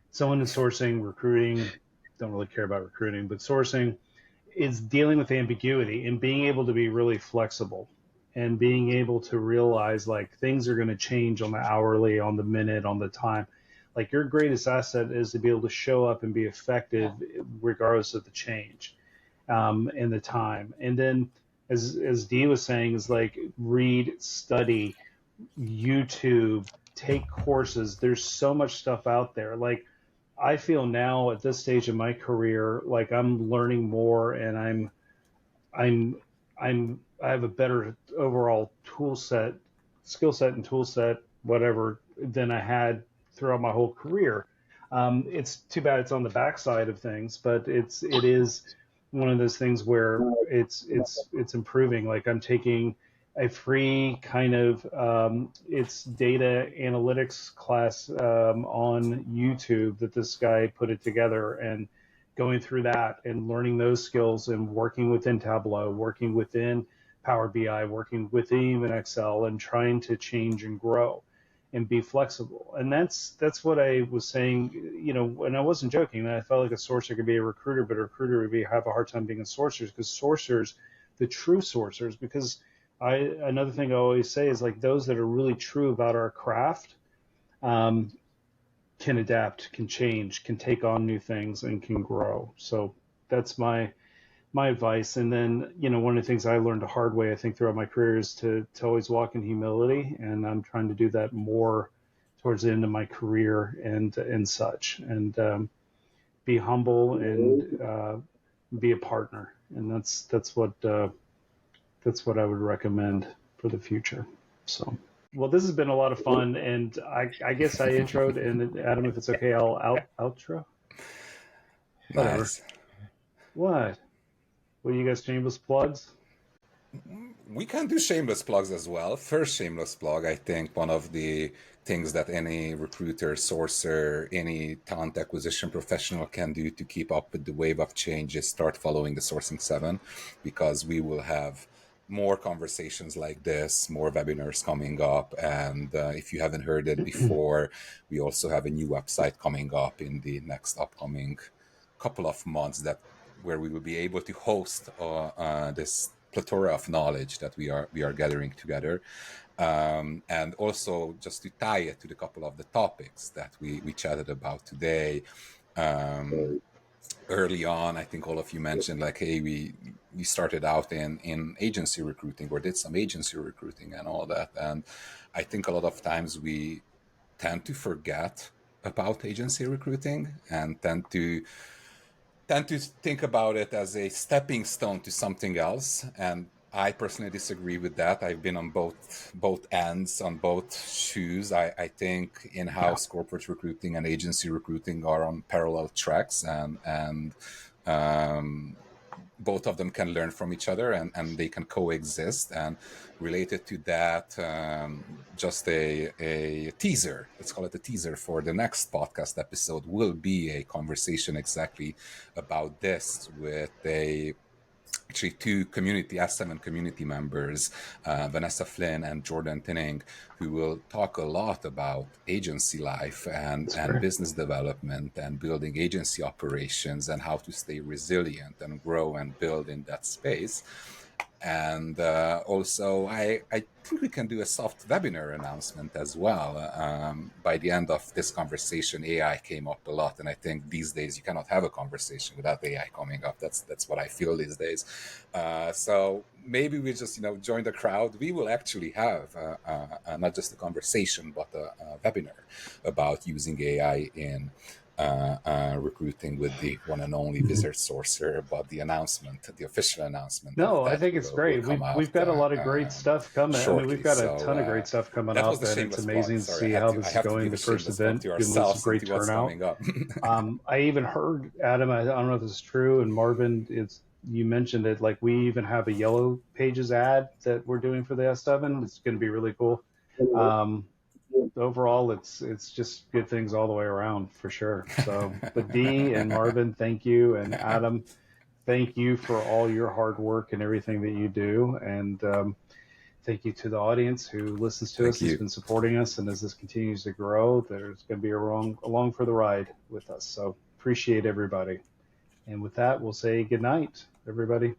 [SPEAKER 1] someone in sourcing, recruiting, don't really care about recruiting, but sourcing is dealing with ambiguity and being able to be really flexible and being able to realize like things are going to change on the hourly, on the minute, on the time. Like your greatest asset is to be able to show up and be effective regardless of the change and the time. And then as Dee was saying, is like read, study, YouTube, take courses. There's so much stuff out there. Like I feel now at this stage of my career, like I'm learning more and I'm I have a better overall skill set and tool set, whatever, than I had throughout my whole career. It's too bad it's on the backside of things, but it is one of those things where it's improving. Like I'm taking a free kind of it's data analytics class on YouTube that this guy put it together, and going through that and learning those skills and working within Tableau, working within Power BI, working within even Excel, and trying to change and grow and be flexible. And that's what I was saying, and I wasn't joking. I felt like a sourcer could be a recruiter, but a recruiter would have a hard time being a sourcer, because sourcers, the true sourcers, because another thing I always say is, like, those that are really true about our craft can adapt, can change, can take on new things, and can grow. So that's my advice. And then, one of the things I learned the hard way, I think, throughout my career is to always walk in humility. And I'm trying to do that more towards the end of my career and such. And be humble and be a partner. And that's what I would recommend for the future. So, well, this has been a lot of fun, and I guess I introed, and Adam, if it's okay, I'll outro. Whatever.
[SPEAKER 4] Nice.
[SPEAKER 1] What? Will you guys shameless plugs?
[SPEAKER 4] We can do shameless plugs as well. First shameless plug, I think one of the things that any recruiter, sourcer, any talent acquisition professional can do to keep up with the wave of change is start following the Sourcing 7, because we will have more conversations like this, more webinars coming up. And if you haven't heard it before, we also have a new website coming up in the next upcoming couple of months where we will be able to host this plethora of knowledge that we are gathering together. And also, just to tie it to the couple of the topics that we chatted about today, early on, I think all of you mentioned, like, hey, we started out in agency recruiting, or did some agency recruiting and all that. And I think a lot of times we tend to forget about agency recruiting and tend to think about it as a stepping stone to something else. And I personally disagree with that. I've been on both ends, on both shoes. I think in-house corporate recruiting and agency recruiting are on parallel tracks, and both of them can learn from each other, and they can coexist. And related to that, just a teaser, let's call it a teaser for the next podcast episode, will be a conversation exactly about this with actually two S7 community members, Vanessa Flynn and Jordan Tinning, who will talk a lot about agency life and business development and building agency operations and how to stay resilient and grow and build in that space. And also, I think we can do a soft webinar announcement as well. By the end of this conversation, AI came up a lot, and I think these days you cannot have a conversation without AI coming up. That's what I feel these days. So maybe we just join the crowd. We will actually have not just a conversation, but a webinar about using AI in recruiting with the one and only Wizard Sourcer, but the official announcement.
[SPEAKER 1] No, I think it's great. We've got a lot of great stuff coming.
[SPEAKER 4] Shortly.
[SPEAKER 1] I mean, we've got a ton of great stuff coming up, and it's amazing to see how this is going. The first event, it was a great turnout. I even heard, Adam, I don't know if this is true, and Marvin, you mentioned it, like, we even have a Yellow Pages ad that we're doing for the S7. It's going to be really cool. Overall, it's just good things all the way around, for sure. So, but Dee and Marvin, thank you, and Adam, thank you for all your hard work and everything that you do, and thank you to the audience who listens to us, has been supporting us, and as this continues to grow, there's going to be along for the ride with us. So appreciate everybody, and with that, we'll say good night, everybody.